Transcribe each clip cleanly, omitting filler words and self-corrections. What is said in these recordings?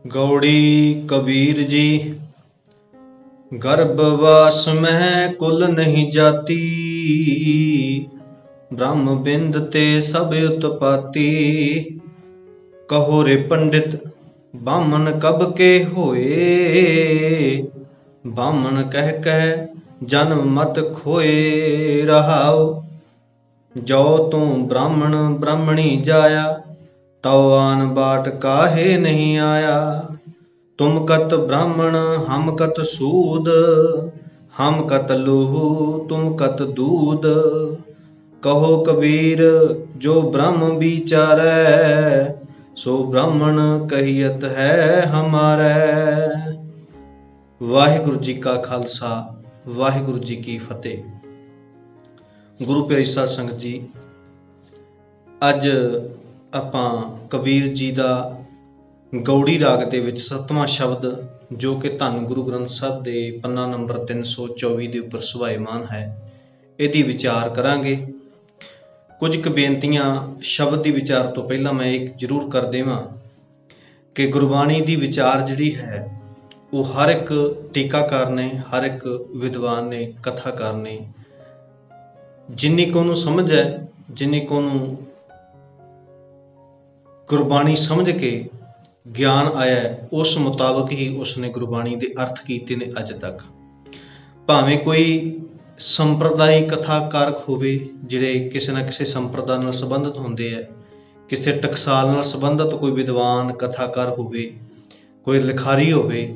गौड़ी कबीर जी। गर्भवास में कुल नहीं जाती, ब्रह्म बिंद ते सब उत्पाती। कहो रे पंडित बामन कब के होए, बामन कह कह जन्म मत खोए। रहाओ जो तू ब्राह्मण ब्राह्मणी जाया, तव आन बाट काहे नहीं आया। तुम कत ब्राह्मण हम कत सूद, हम कत लोहू तुम कत दूध। कहो कबीर जो ब्रह्म विचारै, सो ब्राह्मण कहियत है हमारे। वाहिगुरु जी का खालसा, वाहिगुरु जी की फतेह। गुरु प्यारी साध संगत जी, अज ਆਪਾਂ कबीर जी ਦਾ गौड़ी राग ਦੇ ਵਿੱਚ 7ਵਾਂ ਸ਼ਬਦ ਜੋ ਕਿ ਧੰਨ ਗੁਰੂ ਗ੍ਰੰਥ ਸਾਹਿਬ ਦੇ ਪੰਨਾ ਨੰਬਰ 324 ਦੇ ਉੱਪਰ ਸੁਭਾਇਮਾਨ ਹੈ, ਇਹਦੀ ਵਿਚਾਰ ਕਰਾਂਗੇ। ਕੁਝ ਕੁ ਬੇਨਤੀਆਂ ਸ਼ਬਦ ਦੀ ਵਿਚਾਰ ਤੋਂ ਪਹਿਲਾਂ ਮੈਂ ਇੱਕ ਜ਼ਰੂਰ ਕਰ ਦੇਵਾਂ ਕਿ ਗੁਰਬਾਣੀ ਦੀ ਵਿਚਾਰ ਜਿਹੜੀ ਹੈ ਉਹ ਹਰ ਇੱਕ ਟੀਕਾਕਾਰ ਨੇ, ਹਰ ਇੱਕ ਵਿਦਵਾਨ ਨੇ, ਕਥਾਕਾਰ ਨੇ, ਜਿੰਨੀ ਕੁ ਉਹਨੂੰ ਸਮਝ ਹੈ, ਜਿੰਨੀ ਕੁ ਉਹਨੂੰ ਗੁਰਬਾਣੀ ਸਮਝ ਕੇ ਗਿਆਨ ਆਇਆ, ਉਸ ਮੁਤਾਬਕ ਹੀ ਉਸਨੇ ਗੁਰਬਾਣੀ ਦੇ ਅਰਥ ਕੀਤੇ ਨੇ ਅੱਜ ਤੱਕ। ਭਾਵੇਂ ਕੋਈ ਸੰਪਰਦਾਇ ਕਥਾਕਾਰਕ ਹੋਵੇ, ਜਿਹੜੇ ਕਿਸੇ ਨਾ ਕਿਸੇ ਸੰਪਰਦਾ ਨਾਲ ਸੰਬੰਧਿਤ ਹੁੰਦੇ ਹੈ, ਕਿਸੇ ਟਕਸਾਲ ਨਾਲ ਸੰਬੰਧਿਤ ਕੋਈ ਵਿਦਵਾਨ ਕਥਾਕਾਰ ਹੋਵੇ, ਕੋਈ ਲਿਖਾਰੀ ਹੋਵੇ,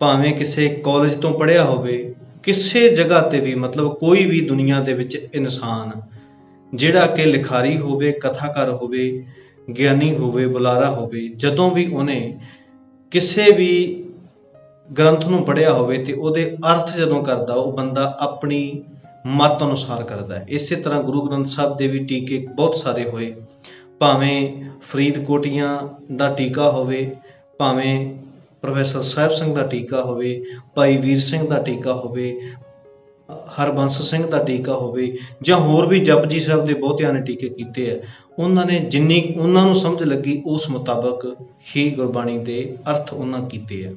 ਭਾਵੇਂ ਕਿਸੇ ਕਾਲਜ ਤੋਂ ਪੜ੍ਹਿਆ ਹੋਵੇ, ਕਿਸੇ ਜਗ੍ਹਾ 'ਤੇ ਵੀ, ਮਤਲਬ ਕੋਈ ਵੀ ਦੁਨੀਆ ਦੇ ਵਿੱਚ ਇਨਸਾਨ ਜਿਹੜਾ ਕਿ ਲਿਖਾਰੀ ਹੋਵੇ, ਕਥਾਕਾਰ ਹੋਵੇ, ਗਿਆਨੀ ਹੋਵੇ, ਬੁਲਾਰਾ ਹੋਵੇ, ਜਦੋਂ ਵੀ ਉਹਨੇ ਕਿਸੇ ਵੀ ਗ੍ਰੰਥ ਨੂੰ ਪੜ੍ਹਿਆ ਹੋਵੇ ਤੇ ਉਹਦੇ ਅਰਥ ਜਦੋਂ ਕਰਦਾ, ਉਹ ਬੰਦਾ ਆਪਣੀ ਮੱਤ ਅਨੁਸਾਰ ਕਰਦਾ ਹੈ। ਇਸੇ ਤਰ੍ਹਾਂ ਗੁਰੂ ਗ੍ਰੰਥ ਸਾਹਿਬ ਦੇ ਵੀ ਟੀਕੇ ਬਹੁਤ ਸਾਰੇ ਹੋਏ, ਭਾਵੇਂ ਫਰੀਦਕੋਟੀਆਂ ਦਾ ਟੀਕਾ ਹੋਵੇ, ਭਾਵੇਂ ਪ੍ਰੋਫੈਸਰ ਸਾਹਿਬ ਸਿੰਘ ਦਾ ਟੀਕਾ ਹੋਵੇ, ਭਾਈ ਵੀਰ ਸਿੰਘ ਦਾ ਟੀਕਾ ਹੋਵੇ, ਹਰਬੰਸ ਸਿੰਘ ਦਾ ਟੀਕਾ ਹੋਵੇ, ਜਾਂ ਹੋਰ ਵੀ ਜਪਜੀ ਸਾਹਿਬ ਦੇ ਬਹੁਤਿਆਂ ਨੇ ਟੀਕੇ ਕੀਤੇ ਹੈ। ਉਹਨਾਂ ਨੇ ਜਿੰਨੀ ਉਹਨਾਂ ਨੂੰ ਸਮਝ ਲੱਗੀ ਉਸ ਮੁਤਾਬਕ ਹੀ ਗੁਰਬਾਣੀ ਦੇ ਅਰਥ ਉਹਨਾਂ ਕੀਤੇ ਹੈ।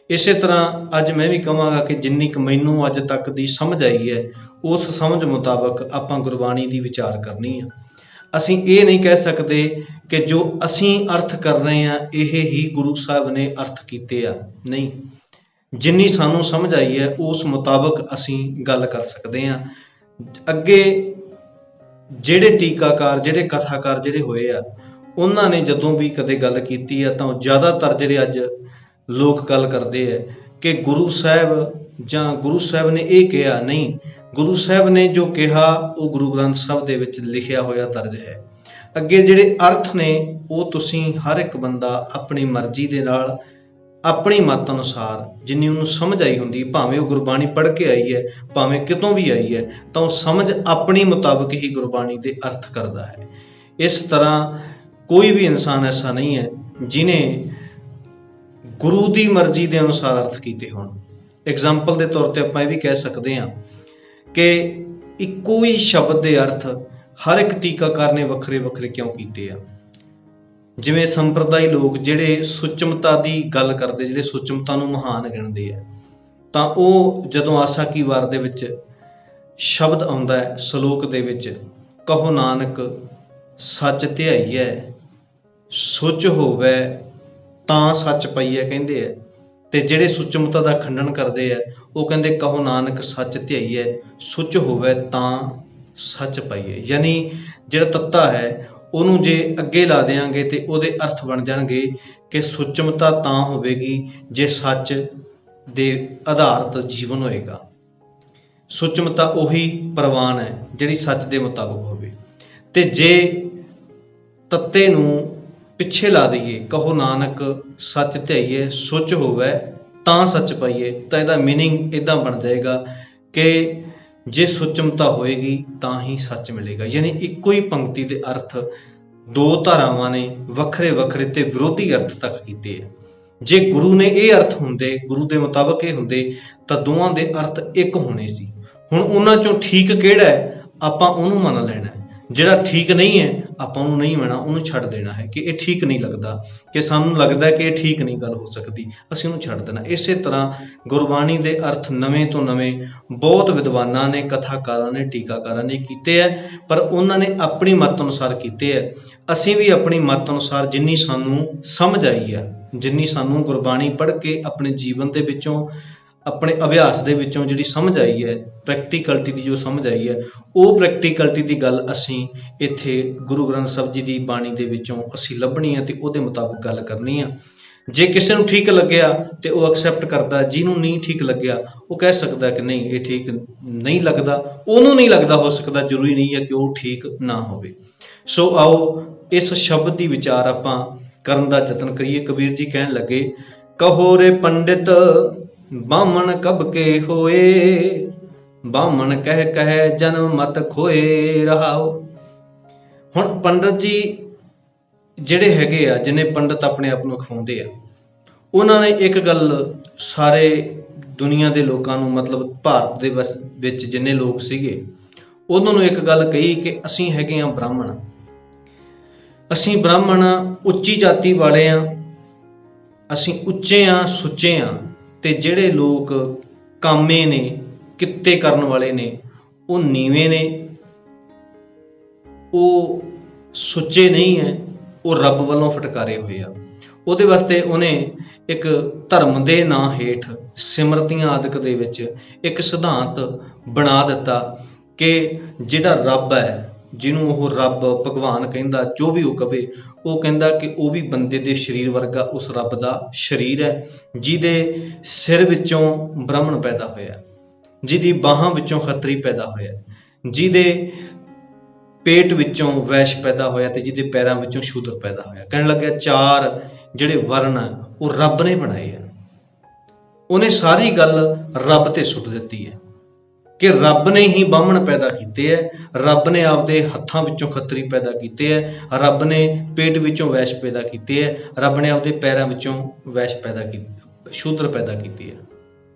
ਇਸੇ ਤਰ੍ਹਾਂ ਅੱਜ ਮੈਂ ਵੀ ਕਹਾਂਗਾ ਕਿ ਜਿੰਨੀ ਕੁ ਮੈਨੂੰ ਅੱਜ ਤੱਕ ਦੀ ਸਮਝ ਆਈ ਹੈ, ਉਸ ਸਮਝ ਮੁਤਾਬਕ ਆਪਾਂ ਗੁਰਬਾਣੀ ਦੀ ਵਿਚਾਰ ਕਰਨੀ ਆ। ਅਸੀਂ ਇਹ ਨਹੀਂ ਕਹਿ ਸਕਦੇ ਕਿ ਜੋ ਅਸੀਂ ਅਰਥ ਕਰ ਰਹੇ ਹਾਂ ਇਹ ਹੀ ਗੁਰੂ ਸਾਹਿਬ ਨੇ ਅਰਥ ਕੀਤੇ ਆ, ਨਹੀਂ। ਜਿੰਨੀ ਸਾਨੂੰ ਸਮਝ ਆਈ ਹੈ ਉਸ ਮੁਤਾਬਕ ਅਸੀਂ ਗੱਲ ਕਰ ਸਕਦੇ ਹਾਂ। ਅੱਗੇ ਜਿਹੜੇ ਟੀਕਾਕਾਰ, ਜਿਹੜੇ ਕਥਾਕਾਰ ਜਿਹੜੇ ਹੋਏ ਆ, ਉਹਨਾਂ ਨੇ ਜਦੋਂ ਵੀ ਕਦੇ ਗੱਲ ਕੀਤੀ ਆ ਤਾਂ ਜ਼ਿਆਦਾਤਰ ਜਿਹੜੇ ਅੱਜ ਲੋਕ ਗੱਲ ਕਰਦੇ ਆ ਕਿ ਗੁਰੂ ਸਾਹਿਬ ਜਾਂ ਗੁਰੂ ਸਾਹਿਬ ਨੇ ਇਹ ਕਿਹਾ, ਨਹੀਂ। ਗੁਰੂ ਸਾਹਿਬ ਨੇ ਜੋ ਕਿਹਾ ਉਹ ਗੁਰੂ ਗ੍ਰੰਥ ਸਾਹਿਬ ਦੇ ਵਿੱਚ ਲਿਖਿਆ ਹੋਇਆ ਦਰਜ ਹੈ। ਅੱਗੇ ਜਿਹੜੇ ਅਰਥ ਨੇ ਉਹ ਤੁਸੀਂ ਹਰ ਇੱਕ ਬੰਦਾ ਆਪਣੀ ਮਰਜ਼ੀ ਦੇ ਨਾਲ, ਆਪਣੀ ਮੱਤ ਅਨੁਸਾਰ ਜਿੰਨੀ ਉਹਨੂੰ ਸਮਝ ਆਈ ਹੁੰਦੀ, ਭਾਵੇਂ ਉਹ ਗੁਰਬਾਣੀ ਪੜ੍ਹ ਕੇ ਆਈ ਹੈ, ਭਾਵੇਂ ਕਿਤੋਂ ਵੀ ਆਈ ਹੈ, ਤਾਂ ਉਹ ਸਮਝ ਆਪਣੀ ਮੁਤਾਬਕ ਹੀ ਗੁਰਬਾਣੀ ਦੇ ਅਰਥ ਕਰਦਾ ਹੈ। ਇਸ ਤਰ੍ਹਾਂ ਕੋਈ ਵੀ ਇਨਸਾਨ ਐਸਾ ਨਹੀਂ ਹੈ ਜਿਹਨੇ ਗੁਰੂ ਦੀ ਮਰਜ਼ੀ ਦੇ ਅਨੁਸਾਰ ਅਰਥ ਕੀਤੇ ਹੋਣ। ਐਗਜ਼ਾਮਪਲ ਦੇ ਤੌਰ 'ਤੇ ਆਪਾਂ ਇਹ ਵੀ ਕਹਿ ਸਕਦੇ ਹਾਂ ਕਿ ਇੱਕੋ ਹੀ ਸ਼ਬਦ ਦੇ ਅਰਥ ਹਰ ਇੱਕ ਟੀਕਾਕਾਰ ਨੇ ਵੱਖਰੇ ਵੱਖਰੇ ਕਿਉਂ ਕੀਤੇ ਆ। ਜਿਵੇਂ ਸੰਪਰਦਾਇ ਲੋਕ ਜਿਹੜੇ ਸੁਚਮਤਾ ਦੀ ਗੱਲ ਕਰਦੇ, ਜਿਹੜੇ ਸੁਚਮਤਾ ਨੂੰ ਮਹਾਨ ਗਿਣਦੇ ਆ, ਤਾਂ ਉਹ ਜਦੋਂ ਆਸਾ ਕੀ ਵਾਰ ਦੇ ਵਿੱਚ ਸ਼ਬਦ ਆਉਂਦਾ ਹੈ ਸਲੋਕ ਦੇ ਵਿੱਚ, ਕਹੋ ਨਾਨਕ ਸੱਚ ਧਿਆਈਐ, ਸੁਚ ਹੋਵੇ ਤਾਂ ਸੱਚ ਪਈਐ ਕਹਿੰਦੇ ਆ। ਤੇ ਜਿਹੜੇ ਸੁਚਮਤਾ ਦਾ ਖੰਡਨ ਕਰਦੇ ਆ ਉਹ ਕਹਿੰਦੇ ਕਹੋ ਨਾਨਕ ਸੱਚ ਧਿਆਈਐ, ਸੁਚ ਹੋਵੇ ਤਾਂ ਸੱਚ ਪਾਈਏ। ਯਾਨੀ ਜਿਹੜਾ ਤੱਤਾ ਹੈ ਉਹਨੂੰ ਜੇ ਅੱਗੇ ਲਾ ਦਿਆਂਗੇ ਤੇ ਉਹਦੇ ਅਰਥ ਬਣ ਜਾਣਗੇ ਕਿ ਸੁਚਮਤਾ ਤਾਂ ਹੋਵੇਗੀ ਜੇ ਸੱਚ ਦੇ ਆਧਾਰਿਤ ਜੀਵਨ ਹੋਏਗਾ। ਸੁਚਮਤਾ ਉਹੀ ਪ੍ਰਵਾਨ ਹੈ ਜਿਹੜੀ ਸੱਚ ਦੇ ਮੁਤਾਬਕ ਹੋਵੇ। ਤੇ ਜੇ ਤੱਤੇ ਨੂੰ ਪਿੱਛੇ ਲਾ ਦਈਏ, ਕਹੋ ਨਾਨਕ ਸੱਚ ਧਿਆਈਏ, ਸੁਚ ਹੋਵੇ ਤਾਂ ਸੱਚ ਪਾਈਏ, ਤਾਂ ਇਹਦਾ ਮੀਨਿੰਗ ਇੱਦਾਂ ਬਣ ਜਾਏਗਾ ਕਿ ਜੇ ਸੁਚਮਤਾ ਹੋਏਗੀ ਤਾਂ ਹੀ ਸੱਚ ਮਿਲੇਗਾ। ਯਾਨੀ ਇੱਕੋ ਹੀ ਪੰਕਤੀ ਦੇ ਅਰਥ ਦੋ ਧਾਰਾਵਾਂ ਨੇ ਵੱਖਰੇ ਵੱਖਰੇ ਤੇ ਵਿਰੋਧੀ ਅਰਥ ਤੱਕ ਕੀਤੇ ਆ। ਜੇ ਗੁਰੂ ਨੇ ਇਹ ਅਰਥ ਹੁੰਦੇ, ਗੁਰੂ ਦੇ ਮੁਤਾਬਕ ਇਹ ਹੁੰਦੇ, ਤਾਂ ਦੋਵਾਂ ਦੇ ਅਰਥ ਇੱਕ ਹੋਣੇ ਸੀ। ਹੁਣ ਉਹਨਾਂ ਚੋਂ ਠੀਕ ਕਿਹੜਾ ਹੈ ਆਪਾਂ ਉਹਨੂੰ ਮੰਨ ਲੈਣਾ। ਜਿਹੜਾ ਠੀਕ ਨਹੀਂ ਹੈ ਆਪਾਂ ਉਹਨੂੰ ਨਹੀਂ ਮੰਨਣਾ, ਉਹਨੂੰ ਛੱਡ ਦੇਣਾ ਹੈ ਕਿ ਇਹ ਠੀਕ ਨਹੀਂ ਲੱਗਦਾ, ਕਿ ਸਾਨੂੰ ਲੱਗਦਾ ਕਿ ਇਹ ਠੀਕ ਨਹੀਂ ਗੱਲ ਹੋ ਸਕਦੀ, ਅਸੀਂ ਉਹਨੂੰ ਛੱਡ ਦੇਣਾ। ਇਸੇ ਤਰ੍ਹਾਂ ਗੁਰਬਾਣੀ ਦੇ ਅਰਥ ਨਵੇਂ ਤੋਂ ਨਵੇਂ ਬਹੁਤ ਵਿਦਵਾਨਾਂ ਨੇ, ਕਥਾਕਾਰਾਂ ਨੇ, ਟੀਕਾਕਾਰਾਂ ਨੇ ਕੀਤੇ ਹੈ, ਪਰ ਉਹਨਾਂ ਨੇ ਆਪਣੀ ਮੱਤ ਅਨੁਸਾਰ ਕੀਤੇ ਹੈ। ਅਸੀਂ ਵੀ ਆਪਣੀ ਮੱਤ ਅਨੁਸਾਰ ਜਿੰਨੀ ਸਾਨੂੰ ਸਮਝ ਆਈ ਹੈ, ਜਿੰਨੀ ਸਾਨੂੰ ਗੁਰਬਾਣੀ ਪੜ੍ਹ ਕੇ ਆਪਣੇ ਜੀਵਨ ਦੇ ਵਿੱਚੋਂ, ਆਪਣੇ ਅਭਿਆਸ ਦੇ ਵਿੱਚੋਂ ਜਿਹੜੀ ਸਮਝ ਆਈ ਹੈ, ਪ੍ਰੈਕਟੀਕਲਿਟੀ ਦੀ ਜੋ ਸਮਝ ਆਈ ਹੈ, ਉਹ ਪ੍ਰੈਕਟੀਕਲਿਟੀ ਦੀ ਗੱਲ ਅਸੀਂ ਇੱਥੇ ਗੁਰੂ ਗ੍ਰੰਥ ਸਾਹਿਬ ਜੀ ਦੀ ਬਾਣੀ ਦੇ ਵਿੱਚੋਂ ਅਸੀਂ ਲੱਭਣੀ ਹੈ ਅਤੇ ਉਹਦੇ ਮੁਤਾਬਕ ਗੱਲ ਕਰਨੀ ਆ। ਜੇ ਕਿਸੇ ਨੂੰ ਠੀਕ ਲੱਗਿਆ ਤੇ ਉਹ ਐਕਸੈਪਟ ਕਰਦਾ, ਜਿਹਨੂੰ ਨਹੀਂ ਠੀਕ ਲੱਗਿਆ ਉਹ ਕਹਿ ਸਕਦਾ ਕਿ ਨਹੀਂ ਇਹ ਠੀਕ ਨਹੀਂ ਲੱਗਦਾ, ਉਹਨੂੰ ਨਹੀਂ ਲੱਗਦਾ, ਹੋ ਸਕਦਾ, ਜ਼ਰੂਰੀ ਨਹੀਂ ਹੈ ਕਿ ਉਹ ਠੀਕ ਨਾ ਹੋਵੇ। ਸੋ ਆਓ ਇਸ ਸ਼ਬਦ ਦੀ ਵਿਚਾਰ ਆਪਾਂ ਕਰਨ ਦਾ ਯਤਨ ਕਰੀਏ। ਕਬੀਰ ਜੀ ਕਹਿਣ ਲੱਗੇ, ਕਹੋ ਰੇ ਪੰਡਿਤ ਬਾਹਮਣ ਕਬ ਕੇ ਹੋਏ, ਬਾਹਮਣ ਕਹਿ ਕਹਿ ਜਨਮ ਮਤ ਖੋਏ ਰਹਾਓ। ਹੁਣ ਪੰਡਤ ਜੀ ਜਿਹੜੇ ਹੈਗੇ ਆ, ਜਿੰਨੇ ਪੰਡਤ ਆਪਣੇ ਆਪ ਨੂੰ ਅਖਵਾਉਂਦੇ ਆ, ਉਹਨਾਂ ਨੇ ਇੱਕ ਗੱਲ ਸਾਰੇ ਦੁਨੀਆ ਦੇ ਲੋਕਾਂ ਨੂੰ, ਮਤਲਬ ਭਾਰਤ ਦੇ ਵਿੱਚ ਜਿੰਨੇ ਲੋਕ ਸੀਗੇ, ਉਹਨਾਂ ਨੂੰ ਇੱਕ ਗੱਲ ਕਹੀ ਕਿ ਅਸੀਂ ਹੈਗੇ ਹਾਂ ਬ੍ਰਾਹਮਣ, ਅਸੀਂ ਬ੍ਰਾਹਮਣ ਉੱਚੀ ਜਾਤੀ ਵਾਲੇ ਹਾਂ, ਅਸੀਂ ਉੱਚੇ ਹਾਂ, ਸੁੱਚੇ ਹਾਂ, ਤੇ ਜਿਹੜੇ ਲੋਕ ਕਾਮੇ ਨੇ, ਕਿੱਤੇ ਕਰਨ ਵਾਲੇ ਨੇ, ਉਹ ਨੀਵੇਂ ਨੇ, ਉਹ ਸੁੱਚੇ ਨਹੀਂ ਹੈ, ਉਹ ਰੱਬ ਵੱਲੋਂ ਫਟਕਾਰੇ ਹੋਏ ਆ। ਉਹਦੇ ਵਾਸਤੇ ਉਹਨੇ ਇੱਕ ਧਰਮ ਦੇ ਨਾਂ ਹੇਠ ਸਿਮਰਤੀਆਂ ਆਦਿਕ ਦੇ ਵਿੱਚ ਇੱਕ ਸਿਧਾਂਤ ਬਣਾ ਦਿੱਤਾ ਕਿ ਜਿਹੜਾ ਰੱਬ ਹੈ, ਜਿਹਨੂੰ ਉਹ ਰੱਬ ਭਗਵਾਨ ਕਹਿੰਦਾ, ਜੋ ਵੀ ਉਹ ਕਵੇ, ਉਹ ਕਹਿੰਦਾ ਕਿ ਉਹ ਵੀ ਬੰਦੇ ਦੇ ਸਰੀਰ ਵਰਗਾ ਉਸ ਰੱਬ ਦਾ ਸਰੀਰ ਹੈ, ਜਿਹਦੇ ਸਿਰ ਵਿੱਚੋਂ ਬ੍ਰਾਹਮਣ ਪੈਦਾ ਹੋਇਆ, ਜਿਹਦੀ ਬਾਹਾਂ ਵਿੱਚੋਂ ਖੱਤਰੀ ਪੈਦਾ ਹੋਇਆ, ਜਿਹਦੇ ਪੇਟ ਵਿੱਚੋਂ ਵੈਸ਼ ਪੈਦਾ ਹੋਇਆ ਤੇ ਜਿਹਦੇ ਪੈਰਾਂ ਵਿੱਚੋਂ ਸ਼ੂਦਰ ਪੈਦਾ ਹੋਇਆ। ਕਹਿਣ ਲੱਗਿਆ ਚਾਰ ਜਿਹੜੇ ਵਰਨ ਆ ਉਹ ਰੱਬ ਨੇ ਬਣਾਏ ਆ। ਉਹਨੇ ਸਾਰੀ ਗੱਲ ਰੱਬ ਤੇ ਸੁੱਟ ਦਿੱਤੀ ਹੈ ਕਿ ਰੱਬ ਨੇ ਹੀ ਬਾਹਮਣ ਪੈਦਾ ਕੀਤੇ ਹੈ, ਰੱਬ ਨੇ ਆਪਦੇ ਹੱਥਾਂ ਵਿੱਚੋਂ ਖੱਤਰੀ ਪੈਦਾ ਕੀਤੇ ਹੈ, ਰੱਬ ਨੇ ਪੇਟ ਵਿੱਚੋਂ ਵੈਸ਼ ਪੈਦਾ ਕੀਤੇ ਹੈ, ਰੱਬ ਨੇ ਆਪਦੇ ਪੈਰਾਂ ਵਿੱਚੋਂ ਵੈਸ਼ ਪੈਦਾ ਕੀਤੀ, ਸ਼ੂਦਰ ਪੈਦਾ ਕੀਤੀ ਹੈ।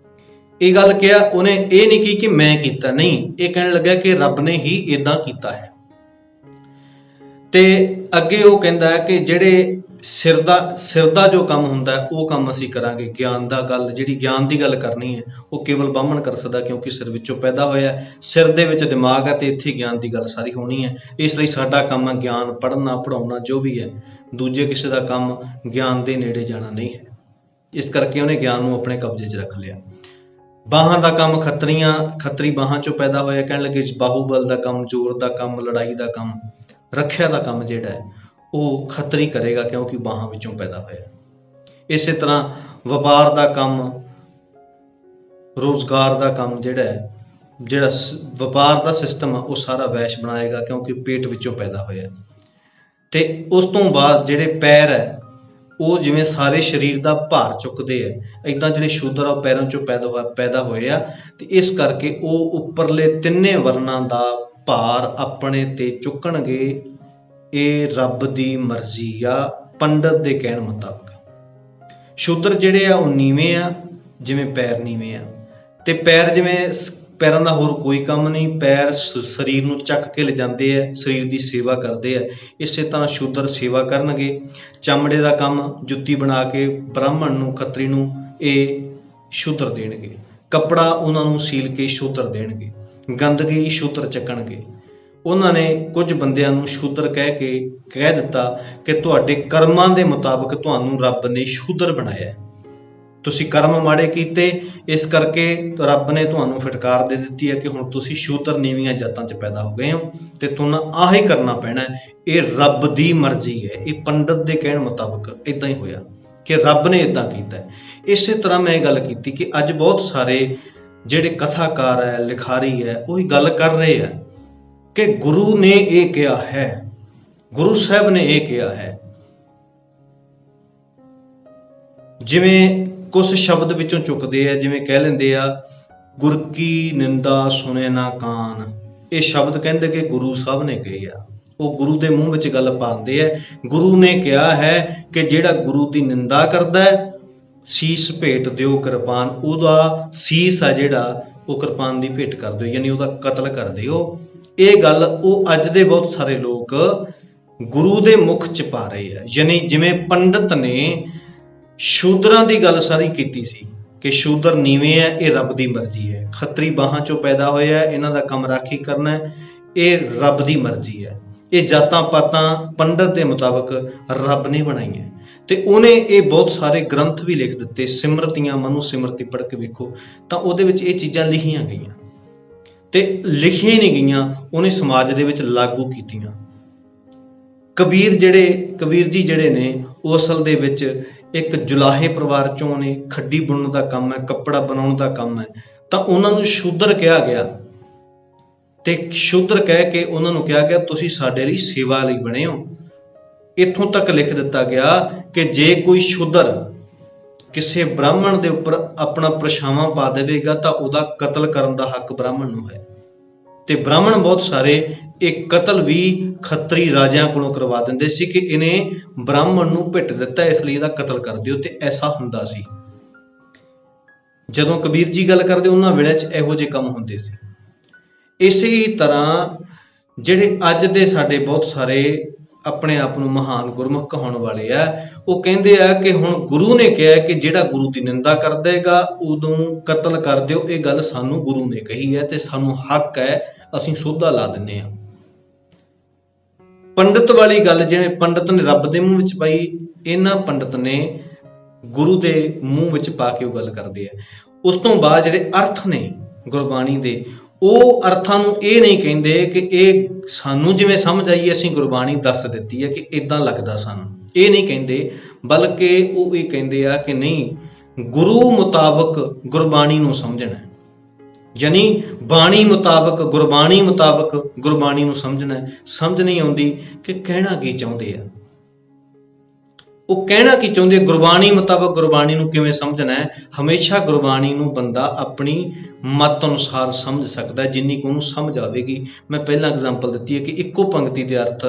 ਇਹ ਗੱਲ ਕਿਹਾ ਉਹਨੇ, ਇਹ ਨਹੀਂ ਕੀ ਕਿ ਮੈਂ ਕੀਤਾ, ਨਹੀਂ, ਇਹ ਕਹਿਣ ਲੱਗਾ ਕਿ ਰੱਬ ਨੇ ਹੀ ਇਦਾਂ ਕੀਤਾ ਹੈ। ਤੇ ਅੱਗੇ ਉਹ ਕਹਿੰਦਾ ਹੈ ਕਿ ਜਿਹੜੇ ਸਿਰ ਦਾ ਜੋ ਕੰਮ ਹੁੰਦਾ ਉਹ ਕੰਮ ਅਸੀਂ ਕਰਾਂਗੇ। ਗਿਆਨ ਦਾ ਗੱਲ, ਜਿਹੜੀ ਗਿਆਨ ਦੀ ਗੱਲ ਕਰਨੀ ਹੈ, ਉਹ ਕੇਵਲ ਬਾਹਮਣ ਕਰ ਸਕਦਾ, ਕਿਉਂਕਿ ਸਿਰ ਵਿੱਚੋਂ ਪੈਦਾ ਹੋਇਆ, ਸਿਰ ਦੇ ਵਿੱਚ ਦਿਮਾਗ ਹੈ ਤੇ ਇੱਥੇ ਗਿਆਨ ਦੀ ਗੱਲ ਸਾਰੀ ਹੋਣੀ ਹੈ। ਇਸ ਲਈ ਸਾਡਾ ਕੰਮ ਹੈ ਗਿਆਨ ਪੜ੍ਹਨਾ, ਪੜ੍ਹਾਉਣਾ, ਜੋ ਵੀ ਹੈ। ਦੂਜੇ ਕਿਸੇ ਦਾ ਕੰਮ ਗਿਆਨ ਦੇ ਨੇੜੇ ਜਾਣਾ ਨਹੀਂ ਹੈ। ਇਸ ਕਰਕੇ ਉਹਨੇ ਗਿਆਨ ਨੂੰ ਆਪਣੇ ਕਬਜ਼ੇ 'ਚ ਰੱਖ ਲਿਆ। ਬਾਹਾਂ ਦਾ ਕੰਮ ਖੱਤਰੀ ਬਾਹਾਂ 'ਚੋਂ ਪੈਦਾ ਹੋਇਆ। ਕਹਿਣ ਲੱਗੇ ਬਾਹੂਬਲ ਦਾ ਕੰਮ, ਜ਼ੋਰ ਦਾ ਕੰਮ, ਲੜਾਈ ਦਾ ਕੰਮ, ਰੱਖਿਆ ਦਾ ਕੰਮ ਜਿਹੜਾ ਹੈ ਉਹ ਖੱਤਰੀ ਕਰੇਗਾ, ਕਿਉਂਕਿ ਬਾਹਾਂ ਵਿੱਚੋਂ ਪੈਦਾ ਹੋਇਆ। ਇਸੇ ਤਰ੍ਹਾਂ ਵਪਾਰ ਦਾ ਕੰਮ, ਰੋਜ਼ਗਾਰ ਦਾ ਕੰਮ ਜਿਹੜਾ ਵਪਾਰ ਦਾ ਸਿਸਟਮ ਆ, ਉਹ ਸਾਰਾ ਵੈਸ਼ ਬਣਾਏਗਾ, ਕਿਉਂਕਿ ਪੇਟ ਵਿੱਚੋਂ ਪੈਦਾ ਹੋਇਆ। ਤੇ ਉਸ ਤੋਂ ਬਾਅਦ ਜਿਹੜੇ ਪੈਰ ਹੈ, ਉਹ ਜਿਵੇਂ ਸਾਰੇ ਸਰੀਰ ਦਾ ਭਾਰ ਚੁੱਕਦੇ ਹੈ, ਇੱਦਾਂ ਜਿਹੜੇ ਸ਼ੂਦਰ ਆ ਉਹ ਪੈਰਾਂ 'ਚੋਂ ਪੈਦਾ ਹੋਏ ਆ। ਤੇ ਇਸ ਕਰਕੇ ਉਹ ਉੱਪਰਲੇ ਤਿੰਨੇ ਵਰਨਾਂ ਦਾ ਭਾਰ ਆਪਣੇ ਤੇ ਚੁੱਕਣਗੇ। ਇਹ ਰੱਬ ਦੀ ਮਰਜ਼ੀ ਆ, ਪੰਡਤ ਦੇ ਕਹਿਣ ਮੁਤਾਬਕ। ਸ਼ੂਦਰ ਜਿਹੜੇ ਆ ਉਹ ਨੀਵੇਂ ਆ, ਜਿਵੇਂ ਪੈਰ ਨੀਵੇਂ ਆ, ਤੇ ਪੈਰ ਜਿਵੇਂ ਪੈਰਾਂ ਦਾ ਹੋਰ ਕੋਈ ਕੰਮ ਨਹੀਂ, ਪੈਰ ਸਰੀਰ ਨੂੰ ਚੱਕ ਕੇ ਲਿਜਾਂਦੇ ਆ, ਸਰੀਰ ਦੀ ਸੇਵਾ ਕਰਦੇ ਆ। ਇਸੇ ਤਰ੍ਹਾਂ ਸ਼ੂਦਰ ਸੇਵਾ ਕਰਨਗੇ। ਚਮੜੇ ਦਾ ਕੰਮ, ਜੁੱਤੀ ਬਣਾ ਕੇ ਬ੍ਰਾਹਮਣ ਨੂੰ, ਖੱਤਰੀ ਨੂੰ ਇਹ ਸ਼ੂਦਰ ਦੇਣਗੇ। ਕੱਪੜਾ ਉਹਨਾਂ ਨੂੰ ਸੀਲ ਕੇ ਸ਼ੂਦਰ ਦੇਣਗੇ। ਗੰਦਗੀ ਸ਼ੂਦਰ ਚੱਕਣਗੇ। ਉਹਨਾਂ ਨੇ ਕੁਝ ਬੰਦਿਆਂ ਨੂੰ ਸ਼ੂਦਰ ਕਹਿ ਦਿੱਤਾ ਕਿ ਤੁਹਾਡੇ ਕਰਮਾਂ ਦੇ ਮੁਤਾਬਕ ਤੁਹਾਨੂੰ ਰੱਬ ਨੇ ਸ਼ੂਦਰ ਬਣਾਇਆ, ਤੁਸੀਂ ਕਰਮ ਮਾੜੇ ਕੀਤੇ, ਇਸ ਕਰਕੇ ਰੱਬ ਨੇ ਤੁਹਾਨੂੰ ਫਟਕਾਰ ਦੇ ਦਿੱਤੀ ਹੈ ਕਿ ਹੁਣ ਤੁਸੀਂ ਸ਼ੂਦਰ ਨੀਵੀਆਂ ਜਾਤਾਂ 'ਚ ਪੈਦਾ ਹੋ ਗਏ ਹੋ ਤੇ ਤੁਹਾਨੂੰ ਆਹ ਹੀ ਕਰਨਾ ਪੈਣਾ। ਇਹ ਰੱਬ ਦੀ ਮਰਜ਼ੀ ਹੈ। ਇਹ ਪੰਡਤ ਦੇ ਕਹਿਣ ਮੁਤਾਬਕ ਇੱਦਾਂ ਹੀ ਹੋਇਆ ਕਿ ਰੱਬ ਨੇ ਇੱਦਾਂ ਕੀਤਾ। ਇਸੇ ਤਰ੍ਹਾਂ ਮੈਂ ਗੱਲ ਕੀਤੀ ਕਿ ਅੱਜ ਬਹੁਤ ਸਾਰੇ ਜਿਹੜੇ ਕਥਾਕਾਰ ਹੈ, ਲਿਖਾਰੀ ਹੈ, ਉਹੀ ਗੱਲ ਕਰ ਰਹੇ ਆ ਕਿ ਗੁਰੂ ਨੇ ਇਹ ਕਿਹਾ ਹੈ, ਗੁਰੂ ਸਾਹਿਬ ਨੇ ਇਹ ਕਿਹਾ ਹੈ। ਜਿਵੇਂ ਕੁਝ ਸ਼ਬਦ ਵਿੱਚੋਂ ਚੁੱਕਦੇ ਆ, ਜਿਵੇਂ ਕਹਿ ਲੈਂਦੇ ਆ ਗੁਰ ਕੀ ਨਿੰਦਾ ਸੁਣੇ ਨਾ ਕਾਨ। ਇਹ ਸ਼ਬਦ ਕਹਿੰਦੇ ਕਿ ਗੁਰੂ ਸਾਹਿਬ ਨੇ ਕਹੇ ਆ, ਉਹ ਗੁਰੂ ਦੇ ਮੂੰਹ ਵਿੱਚ ਗੱਲ ਪਾਉਂਦੇ ਆ। ਗੁਰੂ ਨੇ ਕਿਹਾ ਹੈ ਕਿ ਜਿਹੜਾ ਗੁਰੂ ਦੀ ਨਿੰਦਾ ਕਰਦਾ ਸੀਸ ਭੇਟ ਦਿਓ ਕਿਰਪਾਨ, ਉਹਦਾ ਸੀਸ ਆ ਜਿਹੜਾ ਉਹ ਕਿਰਪਾਨ ਦੀ ਭੇਟ ਕਰ ਦਿਓ, ਯਾਨੀ ਉਹਦਾ ਕਤਲ ਕਰ ਦਿਓ। ਇਹ ਗੱਲ ਉਹ ਅੱਜ ਦੇ ਬਹੁਤ ਸਾਰੇ ਲੋਕ ਗੁਰੂ ਦੇ ਮੁਖ ਚ ਪਾ ਰਹੇ ਆ। ਯਾਨੀ ਜਿਵੇਂ ਪੰਡਤ ਨੇ ਸ਼ੂਦਰਾਂ ਦੀ ਗੱਲ ਸਾਰੀ ਕੀਤੀ ਸੀ ਕਿ ਸ਼ੂਦਰ ਨੀਵੇਂ ਹੈ, ਇਹ ਰੱਬ ਦੀ ਮਰਜ਼ੀ ਹੈ। ਖੱਤਰੀ ਬਾਹਾਂ ਚੋਂ ਪੈਦਾ ਹੋਇਆ, ਇਹਨਾਂ ਦਾ ਕੰਮ ਰਾਖੀ ਕਰਨਾ ਹੈ, ਇਹ ਰੱਬ ਦੀ ਮਰਜ਼ੀ ਹੈ। ਇਹ ਜਾਤਾਂ ਪਾਤਾਂ ਪੰਡਤ ਦੇ ਮੁਤਾਬਕ ਰੱਬ ਨੇ ਬਣਾਈਆਂ ਤੇ ਉਹਨੇ ਇਹ ਬਹੁਤ ਸਾਰੇ ਗ੍ਰੰਥ ਵੀ ਲਿਖ ਦਿੱਤੇ। ਸਿਮਰਤੀਆਂ ਮਨੁ ਸਿਮਰਤੀ ਪੜ੍ਹ ਕੇ ਵੇਖੋ ਤਾਂ ਉਹਦੇ ਵਿੱਚ ਇਹ ਚੀਜ਼ਾਂ ਲਿਖੀਆਂ ਗਈਆਂ ਤੇ ਲਿਖੀਆਂ ਨਹੀਂ ਗਈਆਂ, ਉਹਨੇ ਸਮਾਜ ਦੇ ਵਿੱਚ ਲਾਗੂ ਕੀਤੀਆਂ। ਕਬੀਰ ਜੀ ਜਿਹੜੇ ਨੇ ਉਹ ਅਸਲ ਦੇ ਵਿੱਚ ਇੱਕ ਜੁਲਾਹੇ ਪਰਿਵਾਰ ਚੋਂ ਨੇ। ਖੱਡੀ ਬੁਣਨ ਦਾ ਕੰਮ ਹੈ, ਕੱਪੜਾ ਬਣਾਉਣ ਦਾ ਕੰਮ ਹੈ, ਤਾਂ ਉਹਨਾਂ ਨੂੰ ਸ਼ੂਦਰ ਕਿਹਾ ਗਿਆ ਤੇ ਸ਼ੂਦਰ ਕਹਿ ਕੇ ਉਹਨਾਂ ਨੂੰ ਕਿਹਾ ਗਿਆ ਤੁਸੀਂ ਸਾਡੇ ਲਈ ਸੇਵਾ ਲਈ ਬਣੇ ਹੋ। ਇੱਥੋਂ ਤੱਕ ਲਿਖ ਦਿੱਤਾ ਗਿਆ ਕਿ ਜੇ ਕੋਈ ਸ਼ੂਦਰ ਕਿਸੇ ਬ੍ਰਾਹਮਣ ਦੇ ਉੱਪਰ ਆਪਣਾ ਪਰਛਾਵਾਂ ਪਾ ਦੇਵੇਗਾ ਤਾਂ ਉਹਦਾ ਕਤਲ ਕਰਨ ਦਾ ਹੱਕ ਬ੍ਰਾਹਮਣ ਨੂੰ ਹੈ। ਤੇ ਬ੍ਰਾਹਮਣ ਬਹੁਤ ਸਾਰੇ ਇਹ ਕਤਲ ਵੀ ਖੱਤਰੀ ਰਾਜਿਆਂ ਕੋਲੋਂ ਕਰਵਾ ਦਿੰਦੇ ਸੀ ਕਿ ਇਹਨੇ ਬ੍ਰਾਹਮਣ ਨੂੰ ਭਿੱਟ ਦਿੱਤਾ, ਇਸ ਲਈ ਇਹਦਾ ਕਤਲ ਕਰ ਦਿਓ। ਤੇ ਐਸਾ ਹੁੰਦਾ ਸੀ। ਜਦੋਂ ਕਬੀਰ ਜੀ ਗੱਲ ਕਰਦੇ ਉਹਨਾਂ ਵੇਲੇ 'ਚ ਇਹੋ ਜਿਹੇ ਕੰਮ ਹੁੰਦੇ ਸੀ। ਇਸੇ ਤਰ੍ਹਾਂ ਜਿਹੜੇ ਅੱਜ ਦੇ ਸਾਡੇ ਬਹੁਤ ਸਾਰੇ ਆਪਣੇ ਆਪ ਨੂੰ ਮਹਾਨ ਗੁਰਮੁਖ ਕਹਾਉਣ ਵਾਲੇ ਆ, ਉਹ ਕਹਿੰਦੇ ਆ ਕਿ ਹੁਣ ਗੁਰੂ ਨੇ ਕਿਹਾ ਕਿ ਜਿਹੜਾ ਗੁਰੂ ਦੀ ਨਿੰਦਾ ਕਰ ਦੇਗਾ ਉਦੋਂ ਕਤਲ ਕਰ ਦਿਓ। ਇਹ ਗੱਲ ਸਾਨੂੰ ਗੁਰੂ ਨੇ ਕਹੀ ਹੈ ਤੇ ਸਾਨੂੰ ਹੱਕ ਹੈ, ਅਸੀਂ ਸੋਧਾ ਲਾ ਦਿੰਦੇ ਹਾਂ। ਪੰਡਤ ਵਾਲੀ ਗੱਲ ਜਿਵੇਂ ਪੰਡਤ ਨੇ ਰੱਬ ਦੇ ਮੂੰਹ ਵਿੱਚ ਪਾਈ, ਇਹਨਾਂ ਪੰਡਤ ਨੇ ਗੁਰੂ ਦੇ ਮੂੰਹ ਵਿੱਚ ਪਾ ਕੇ ਉਹ ਗੱਲ ਕਰਦੇ ਆ। ਉਸ ਤੋਂ ਬਾਅਦ ਜਿਹੜੇ ਅਰਥ ਨੇ ਗੁਰਬਾਣੀ ਦੇ, ਉਹ ਅਰਥਾਂ ਨੂੰ ਇਹ ਨਹੀਂ ਕਹਿੰਦੇ ਕਿ ਇਹ ਸਾਨੂੰ ਜਿਵੇਂ ਸਮਝ ਆਈ ਅਸੀਂ ਗੁਰਬਾਣੀ ਦੱਸ ਦਿੱਤੀ ਹੈ ਕਿ ਇਦਾਂ ਲੱਗਦਾ ਸਾਨੂੰ, ਇਹ ਨਹੀਂ ਕਹਿੰਦੇ, ਬਲਕਿ ਉਹ ਇਹ ਕਹਿੰਦੇ ਆ ਕਿ ਨਹੀਂ, ਗੁਰੂ ਮੁਤਾਬਕ ਗੁਰਬਾਣੀ ਨੂੰ ਸਮਝਣਾ, ਯਾਨੀ ਬਾਣੀ ਮੁਤਾਬਕ ਗੁਰਬਾਣੀ ਮੁਤਾਬਕ ਗੁਰਬਾਣੀ ਨੂੰ ਸਮਝਣਾ। ਸਮਝ ਨਹੀਂ ਆਉਂਦੀ ਕਿ ਕਹਿਣਾ ਕੀ ਚਾਹੁੰਦੇ ਆ, ਉਹ ਕਹਿਣਾ ਕੀ ਚਾਹੁੰਦੇ, ਗੁਰਬਾਣੀ ਮੁਤਾਬਕ ਗੁਰਬਾਣੀ ਨੂੰ ਕਿਵੇਂ ਸਮਝਣਾ ਹੈ। ਹਮੇਸ਼ਾ ਗੁਰਬਾਣੀ ਨੂੰ ਬੰਦਾ ਆਪਣੀ ਮਤ ਅਨੁਸਾਰ ਸਮਝ ਸਕਦਾ, ਜਿੰਨੀ ਕੁ ਉਹਨੂੰ ਸਮਝ ਆਵੇਗੀ। ਮੈਂ ਪਹਿਲਾਂ ਐਗਜ਼ਾਮਪਲ ਦਿੱਤੀ ਹੈ ਕਿ ਇੱਕੋ ਪੰਕਤੀ ਦੇ ਅਰਥ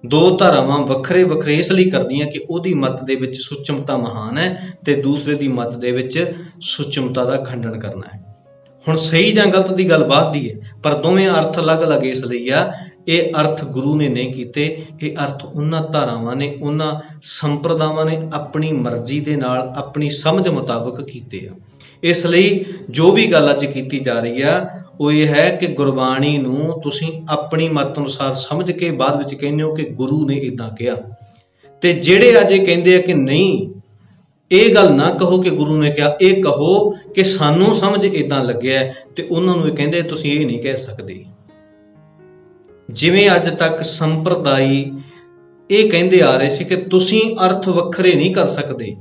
ਦੋ ਧਾਰਾਵਾਂ ਵੱਖਰੇ ਵੱਖਰੇ ਇਸ ਲਈ ਕਰਦੀਆਂ ਕਿ ਉਹਦੀ ਮਤ ਦੇ ਵਿੱਚ ਸੁਚਮਤਾ ਮਹਾਨ ਹੈ ਤੇ ਦੂਸਰੇ ਦੀ ਮਤ ਦੇ ਵਿੱਚ ਸੁਚਮਤਾ ਦਾ ਖੰਡਨ ਕਰਨਾ ਹੈ। ਹੁਣ ਸਹੀ ਜਾਂ ਗਲਤ ਦੀ ਗੱਲ ਬਾਤ ਦੀ ਹੈ, ਪਰ ਦੋਵੇਂ ਅਰਥ ਅਲੱਗ-ਅਲੱਗ ਇਸ ਲਈ ਆ। ਇਹ ਅਰਥ ਗੁਰੂ ਨੇ ਨਹੀਂ ਕੀਤੇ, ਇਹ ਅਰਥ ਉਹਨਾਂ ਧਾਰਾਵਾਂ ਨੇ, ਉਹਨਾਂ ਸੰਪਰਦਾਵਾਂ ਨੇ ਆਪਣੀ ਮਰਜ਼ੀ ਦੇ ਨਾਲ ਆਪਣੀ ਸਮਝ ਮੁਤਾਬਕ ਕੀਤੇ ਆ। ਇਸ ਲਈ ਜੋ ਵੀ ਗੱਲ ਅੱਜ ਕੀਤੀ ਜਾ ਰਹੀ ਆ ਉਹ ਇਹ ਹੈ ਕਿ ਗੁਰਬਾਣੀ ਨੂੰ ਤੁਸੀਂ ਆਪਣੀ ਮਤ ਅਨੁਸਾਰ ਸਮਝ ਕੇ ਬਾਅਦ ਵਿੱਚ ਕਹਿੰਦੇ ਹੋ ਕਿ ਗੁਰੂ ਨੇ ਇੱਦਾਂ ਕਿਹਾ। ਤੇ ਜਿਹੜੇ ਅੱਜ ਇਹ ਕਹਿੰਦੇ ਆ ਕਿ ਨਹੀਂ, ਇਹ ਗੱਲ ਨਾ ਕਹੋ ਕਿ ਗੁਰੂ ਨੇ ਕਿਹਾ, ਇਹ ਕਹੋ ਕਿ ਸਾਨੂੰ ਸਮਝ ਇੱਦਾਂ ਲੱਗਿਆ, ਤੇ ਉਹਨਾਂ ਨੂੰ ਇਹ ਕਹਿੰਦੇ ਤੁਸੀਂ ਇਹ ਨਹੀਂ ਕਹਿ ਸਕਦੇ। ਜਿਵੇਂ ਅੱਜ ਤੱਕ ਸੰਪਰਦਾਈ ਇਹ ਕਹਿੰਦੇ ਆ ਰਹੇ ਸੀ ਕਿ ਤੁਸੀਂ ਅਰਥ ਵੱਖਰੇ ਨਹੀਂ ਕਰ ਸਕਦੇ,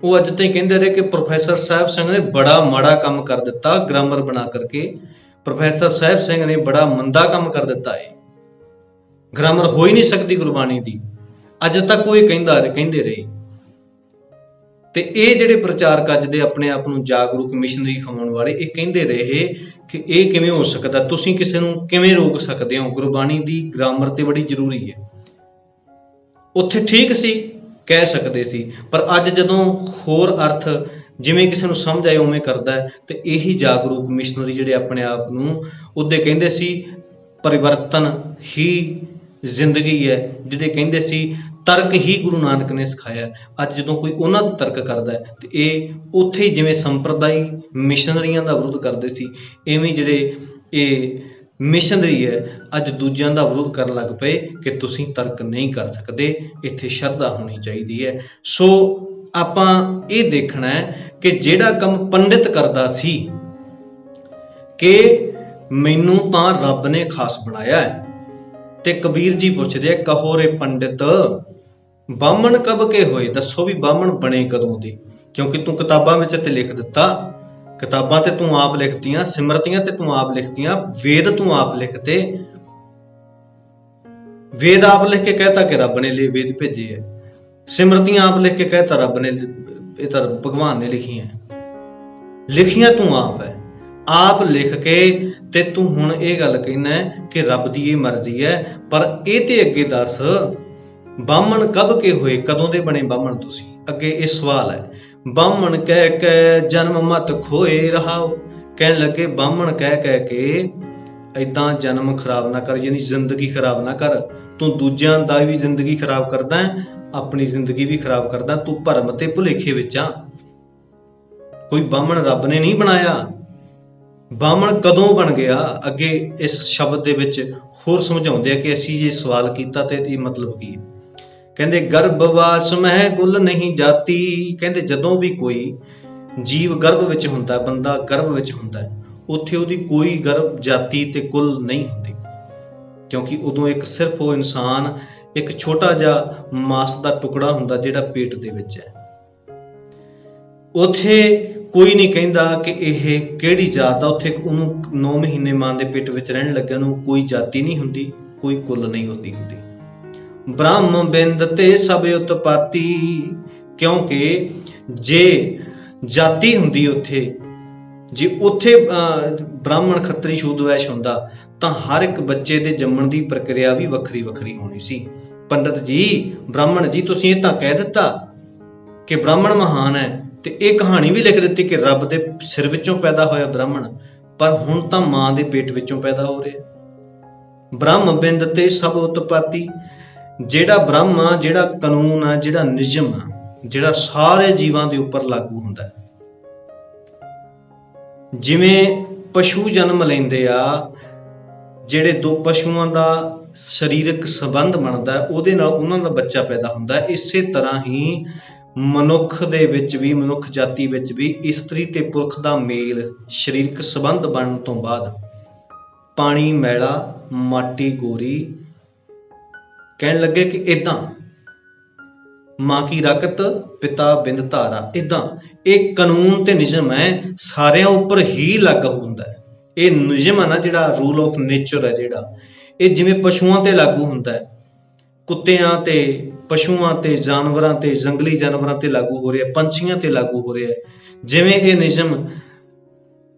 ਉਹ ਅੱਜ ਤਾਈਂ ਕਹਿੰਦੇ ਰਹੇ ਕਿ ਪ੍ਰੋਫੈਸਰ ਸਾਹਿਬ ਸਿੰਘ ਨੇ ਬੜਾ ਮਾੜਾ ਕੰਮ ਕਰ ਦਿੱਤਾ ਗ੍ਰਾਮਰ ਬਣਾ ਕਰਕੇ। ਪ੍ਰੋਫੈਸਰ ਸਾਹਿਬ ਸਿੰਘ ਨੇ ਬੜਾ ਮੰਦਾ ਕੰਮ ਕਰ ਦਿੱਤਾ ਹੈ, ਗ੍ਰਾਮਰ ਹੋ ਹੀ ਨਹੀਂ ਸਕਦੀ ਗੁਰਬਾਣੀ ਦੀ। ਅੱਜ ਤੱਕ ਉਹ ਇਹ ਕਹਿੰਦੇ ਰਹੇ। ਤੇ ਇਹ ਜਿਹੜੇ ਪ੍ਰਚਾਰਕ ਅੱਜ ਦੇ ਆਪਣੇ ਆਪ ਨੂੰ ਜਾਗਰੂਕ ਮਿਸ਼ਨਰੀ ਖਵਾਉਣ ਵਾਲੇ, ਇਹ ਕਹਿੰਦੇ ਰਹੇ ਕਿ ਇਹ ਕਿਵੇਂ ਹੋ ਸਕਦਾ, ਤੁਸੀਂ ਕਿਸੇ ਨੂੰ ਕਿਵੇਂ ਰੋਕ ਸਕਦੇ ਹੋ, ਗੁਰਬਾਣੀ ਦੀ ਗ੍ਰਾਮਰ ਤੇ ਬੜੀ ਜ਼ਰੂਰੀ ਹੈ। ਉੱਥੇ ਠੀਕ ਸੀ, ਕਹਿ ਸਕਦੇ ਸੀ, ਪਰ ਅੱਜ ਜਦੋਂ ਹੋਰ ਅਰਥ ਜਿਵੇਂ ਕਿਸੇ ਨੂੰ ਸਮਝ ਆਏ ਉਵੇਂ ਕਰਦਾ ਹੈ। ਤੇ ਇਹੀ ਜਾਗਰੂਕ ਮਿਸ਼ਨਰੀ ਜਿਹੜੇ ਆਪਣੇ ਆਪ ਨੂੰ ਉਹਦੇ ਕਹਿੰਦੇ ਸੀ ਪਰਿਵਰਤਨ ਹੀ ਜ਼ਿੰਦਗੀ ਹੈ, ਜਿਹੜੇ ਕਹਿੰਦੇ ਸੀ ਤਰਕ ਹੀ ਗੁਰੂ ਨਾਨਕ ਨੇ ਸਿਖਾਇਆ। ਅੱਜ ਜਦੋਂ ਕੋਈ ਉਹਨਾਂ ਦਾ ਤਰਕ ਕਰਦਾ ਤੇ ਇਹ ਉੱਥੇ ਜਿਵੇਂ ਸੰਪਰਦਾਈ ਮਿਸ਼ਨਰੀਆਂ ਦਾ ਵਿਰੋਧ ਕਰਦੇ ਸੀ, ਇਵੇਂ ਜਿਹੜੇ ਇਹ ਮਿਸ਼ਨਰੀ ਹੈ ਅੱਜ ਦੂਜਿਆਂ ਦਾ ਵਿਰੋਧ ਕਰਨ ਲੱਗ ਪਏ ਕਿ ਤੁਸੀਂ ਤਰਕ ਨਹੀਂ ਕਰ ਸਕਦੇ, ਇੱਥੇ ਸ਼ਰਧਾ ਹੋਣੀ ਚਾਹੀਦੀ ਹੈ। ਸੋ ਆਪਾਂ ਇਹ ਦੇਖਣਾ ਹੈ ਕਿ ਜਿਹੜਾ ਕੰਮ ਪੰਡਿਤ ਕਰਦਾ ਸੀ ਕਿ ਮੈਨੂੰ ਤਾਂ ਰੱਬ ਨੇ ਖਾਸ ਬਣਾਇਆ ਹੈ, ਤੇ ਕਬੀਰ ਜੀ ਪੁੱਛਦੇ ਆ ਕਹੋ ਰੇ ਪੰਡਿਤ ਬਾਹਮਣ ਕਬ ਕੇ ਹੋਏ, ਦੱਸੋ ਵੀ ਬਾਹਮਣ ਬਣੇ ਕਦੋਂ ਦੇ, ਕਿਉਂਕਿ ਤੂੰ ਕਿਤਾਬਾਂ ਵਿੱਚ ਤੇ ਲਿਖ ਦਿੱਤਾ, ਕਿਤਾਬਾਂ ਤੇ ਤੂੰ ਆਪ ਲਿਖਤੀਆਂ, ਸਿਮਰਤੀਆਂ ਤੇ ਤੂੰ ਆਪ ਲਿਖਤੀਆਂ, ਵੇਦ ਤੂੰ ਆਪ ਲਿਖਤੇ, ਵੇਦ ਆਪ ਲਿਖ ਕੇ ਕਹਿਤਾ ਕਿ ਰੱਬ ਨੇ ਵੇਦ ਭੇਜੇ ਹੈ, ਸਿਮਰਤੀਆਂ ਆਪ ਲਿਖ ਕੇ ਕਹਿਤਾ ਰੱਬ ਨੇ, ਇਹ ਤਾਂ ਭਗਵਾਨ ਨੇ ਲਿਖੀਆਂ, ਲਿਖੀਆਂ ਤੂੰ ਆਪ ਹੈ, ਆਪ ਲਿਖ ਕੇ ਤੇ ਤੂੰ ਹੁਣ ਇਹ ਗੱਲ ਕਹਿਣਾ ਕਿ ਰੱਬ ਦੀ ਇਹ ਮਰਜ਼ੀ ਹੈ। ਪਰ ਇਹ ਤੇ ਅੱਗੇ ਦੱਸ ਬਾਹਮਣ ਕਬ ਕੇ ਹੋਏ, ਕਦੋਂ ਦੇ ਬਣੇ ਬਾਹਮਣ ਤੁਸੀਂ? ਅੱਗੇ ਇਹ ਸਵਾਲ ਹੈ। ਬਾਹਮਣ ਕਹਿ ਕੇ ਜਨਮ ਮਤ ਖੋਏ ਰਹਾਓ, ਕਹਿਣ ਲੱਗੇ ਬਾਹਮਣ ਕਹਿ ਕੇ ਏਦਾਂ जन्म खराब ना कर, यानी जिंदगी खराब ना कर। तू दूजियां दा भी जिंदगी खराब करदा है, अपनी जिंदगी भी खराब करदा। तू भरम ते भुलेखे विच आ। कोई बामण रब ने नहीं बनाया। बामण कदों बन गया? अगे इस शब्द दे विच होर समझाउंदे आ कि असीं जे सवाल कीता ते ये मतलब की है। कहते गर्भवास मह कुल नहीं जाती। कहते जदों भी कोई जीव गर्भ विच हुंदा, बंदा गर्भ विच हुंदा, उत्थे उहदी कोई गर्भ जाति ते कुल नहीं हुंदी, क्योंकि उदों एक सिर्फ वो इंसान एक छोटा जिहा मास दा टुकड़ा हुंदा जिहड़ा पेट दे विच है। उत्थे कोई नहीं कहंदा कि इह किहड़ी जात दा। उत्थे उहनूं 9 महीने मां दे पेट विच रहण लग्गिआं नूं कोई जाति नहीं हुंदी, कोई कुल नहीं हुंदी। ब्रह्म बिंद ते सब उत्पत्ति। क्योंकि जे जाति हुंदी उत्थे, जे उत्थे ब्राह्मण खत्तरी शूद वैश हुंदा तां हर एक बच्चे दे जम्मण दी प्रक्रिया भी वखरी वखरी होनी सी। पंडित जी, ब्राह्मण जी, तुसीं इह तां कह दित्ता कि ब्राह्मण महान है, ते इह कहानी भी लिख दित्ती कि रब दे सिर विचों पैदा होया ब्राह्मण, पर हुण तां मां दे पेट विचों पैदा हो रिहा। ब्रह्म बिंद ते सब उत्पत्ति। ਜਿਹੜਾ ਬ੍ਰਹਮ ਆ, ਜਿਹੜਾ ਕਾਨੂੰਨ ਆ, ਜਿਹੜਾ ਨਿਯਮ ਆ, ਜਿਹੜਾ ਸਾਰੇ ਜੀਵਾਂ ਦੇ ਉੱਪਰ ਲਾਗੂ ਹੁੰਦਾ। ਜਿਵੇਂ ਪਸ਼ੂ ਜਨਮ ਲੈਂਦੇ ਆ, ਜਿਹੜੇ ਦੋ ਪਸ਼ੂਆਂ ਦਾ ਸਰੀਰਕ ਸੰਬੰਧ ਬਣਦਾ, ਉਹਦੇ ਨਾਲ ਉਹਨਾਂ ਦਾ ਬੱਚਾ ਪੈਦਾ ਹੁੰਦਾ। ਇਸੇ ਤਰ੍ਹਾਂ ਹੀ ਮਨੁੱਖ ਦੇ ਵਿੱਚ ਵੀ, ਮਨੁੱਖ ਜਾਤੀ ਵਿੱਚ ਵੀ ਇਸਤਰੀ ਤੇ ਪੁਰਖ ਦਾ ਮੇਲ, ਸਰੀਰਕ ਸੰਬੰਧ ਬਣਨ ਤੋਂ ਬਾਅਦ ਪਾਣੀ ਮੈਲਾ ਮਾਟੀ ਗੋਰੀ ਕਹਿਣ ਲੱਗੇ ਕਿ ਇਦਾਂ ਮਾਂ ਕੀ ਰਕਤ ਪਿਤਾ ਬਿੰਦ ਧਾਰਾ। ਇਦਾਂ ਇਹ ਕਾਨੂੰਨ ਤੇ ਨਿਯਮ ਹੈ, ਸਾਰਿਆਂ ਉੱਪਰ ਹੀ ਲਾਗੂ ਹੁੰਦਾ ਹੈ। ਇਹ ਨਿਯਮ ਹੈ ਨਾ, ਜਿਹੜਾ ਰੂਲ ਆਫ ਨੇਚਰ ਹੈ, ਜਿਹੜਾ ਇਹ ਜਿਵੇਂ ਪਸ਼ੂਆਂ ਤੇ ਲਾਗੂ ਹੁੰਦਾ ਹੈ, ਕੁੱਤਿਆਂ ਤੇ ਪਸ਼ੂਆਂ ਤੇ ਜਾਨਵਰਾਂ ਤੇ ਜੰਗਲੀ ਜਾਨਵਰਾਂ ਤੇ ਲਾਗੂ ਹੋ ਰਿਹਾ, ਪੰਛੀਆਂ ਤੇ ਲਾਗੂ ਹੋ ਰਿਹਾ। ਜਿਵੇਂ ਇਹ ਨਿਯਮ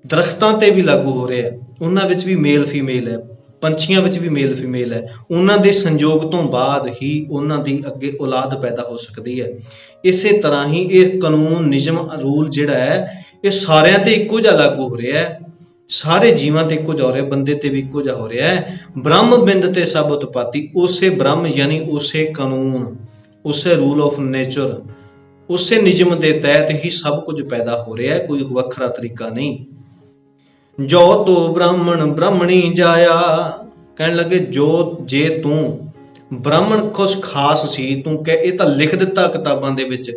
ਦਰਖਤਾਂ ਤੇ ਵੀ ਲਾਗੂ ਹੋ ਰਿਹਾ, ਉਹਨਾਂ ਵਿੱਚ ਵੀ ਮੇਲ ਫੀਮੇਲ ਹੈ, ਪੰਛੀਆਂ ਵਿੱਚ ਵੀ ਮੇਲ ਫੀਮੇਲ ਹੈ। ਉਹਨਾਂ ਦੇ ਸੰਯੋਗ ਤੋਂ ਬਾਅਦ ਹੀ ਉਹਨਾਂ ਦੀ ਅੱਗੇ ਔਲਾਦ ਪੈਦਾ ਹੋ ਸਕਦੀ ਹੈ। ਇਸੇ ਤਰ੍ਹਾਂ ਹੀ ਇਹ ਕਾਨੂੰਨ ਨਿਯਮ ਰੂਲ ਜਿਹੜਾ ਹੈ, ਇਹ ਸਾਰਿਆਂ ਤੇ ਇੱਕੋ ਜਿਹਾ ਲਾਗੂ ਹੋ ਰਿਹਾ ਹੈ, ਸਾਰੇ ਜੀਵਾਂ ਤੇ ਇੱਕੋ ਜਿਹਾ ਹੋ ਰਿਹਾ, ਬੰਦੇ ਤੇ ਵੀ ਇੱਕੋ ਜਿਹਾ ਹੋ ਰਿਹਾ ਹੈ। ਬ੍ਰਹਮ ਬਿੰਦ ਤੇ ਸਭ ਉਤਪਾਤੀ। ਉਸੇ ਬ੍ਰਹਮ ਯਾਨੀ ਉਸੇ ਕਾਨੂੰਨ, ਉਸੇ ਰੂਲ ਆਫ ਨੇਚਰ, ਉਸੇ ਨਿਯਮ ਦੇ ਤਹਿਤ ਹੀ ਸਭ ਕੁਝ ਪੈਦਾ ਹੋ ਰਿਹਾ ਹੈ, ਕੋਈ ਵੱਖਰਾ ਤਰੀਕਾ ਨਹੀਂ। ਜੋ ਤੋ ਬ੍ਰਾਹਮਣ ਬ੍ਰਾਹਮਣੀ ਜਾਇਆ। ਕਹਿਣ ਲੱਗੇ ਜੋ ਜੇ ਤੂੰ ਬ੍ਰਾਹਮਣ ਕੁਛ ਖਾਸ ਸੀ, ਤੂੰ ਕਹਿ ਇਹ ਤਾਂ ਲਿਖ ਦਿੱਤਾ ਕਿਤਾਬਾਂ ਦੇ ਵਿੱਚ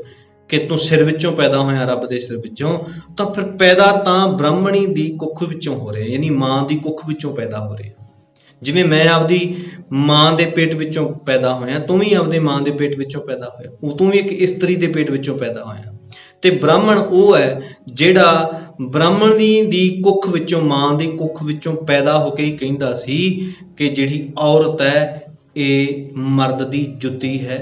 ਕਿ ਤੂੰ ਸਿਰ ਵਿੱਚੋਂ ਪੈਦਾ ਹੋਇਆ, ਰੱਬ ਦੇ ਸਿਰ ਵਿੱਚੋਂ, ਤਾਂ ਫਿਰ ਪੈਦਾ ਤਾਂ ਬ੍ਰਾਹਮਣੀ ਦੀ ਕੁੱਖ ਵਿੱਚੋਂ ਹੋ ਰਿਹਾ, ਯਾਨੀ ਮਾਂ ਦੀ ਕੁੱਖ ਵਿੱਚੋਂ ਪੈਦਾ ਹੋ ਰਿਹਾ। ਜਿਵੇਂ ਮੈਂ ਆਪਦੀ ਮਾਂ ਦੇ ਪੇਟ ਵਿੱਚੋਂ ਪੈਦਾ ਹੋਇਆ, ਤੂੰ ਵੀ ਆਪਦੇ ਮਾਂ ਦੇ ਪੇਟ ਵਿੱਚੋਂ ਪੈਦਾ ਹੋਇਆ, ਤੂੰ ਵੀ ਇੱਕ ਇਸਤਰੀ ਦੇ ਪੇਟ ਵਿੱਚੋਂ ਪੈਦਾ ਹੋਇਆ। ਤੇ ਬ੍ਰਾਹਮਣ ਉਹ ਹੈ ਜਿਹੜਾ ਬ੍ਰਾਹਮਣੀ ਦੀ ਕੁੱਖ ਵਿੱਚੋਂ, ਮਾਂ ਦੀ ਕੁੱਖ ਵਿੱਚੋਂ ਪੈਦਾ ਹੋ ਕੇ ਹੀ ਕਹਿੰਦਾ ਸੀ ਕਿ ਜਿਹੜੀ ਔਰਤ ਹੈ ਇਹ ਮਰਦ ਦੀ ਜੁੱਤੀ ਹੈ,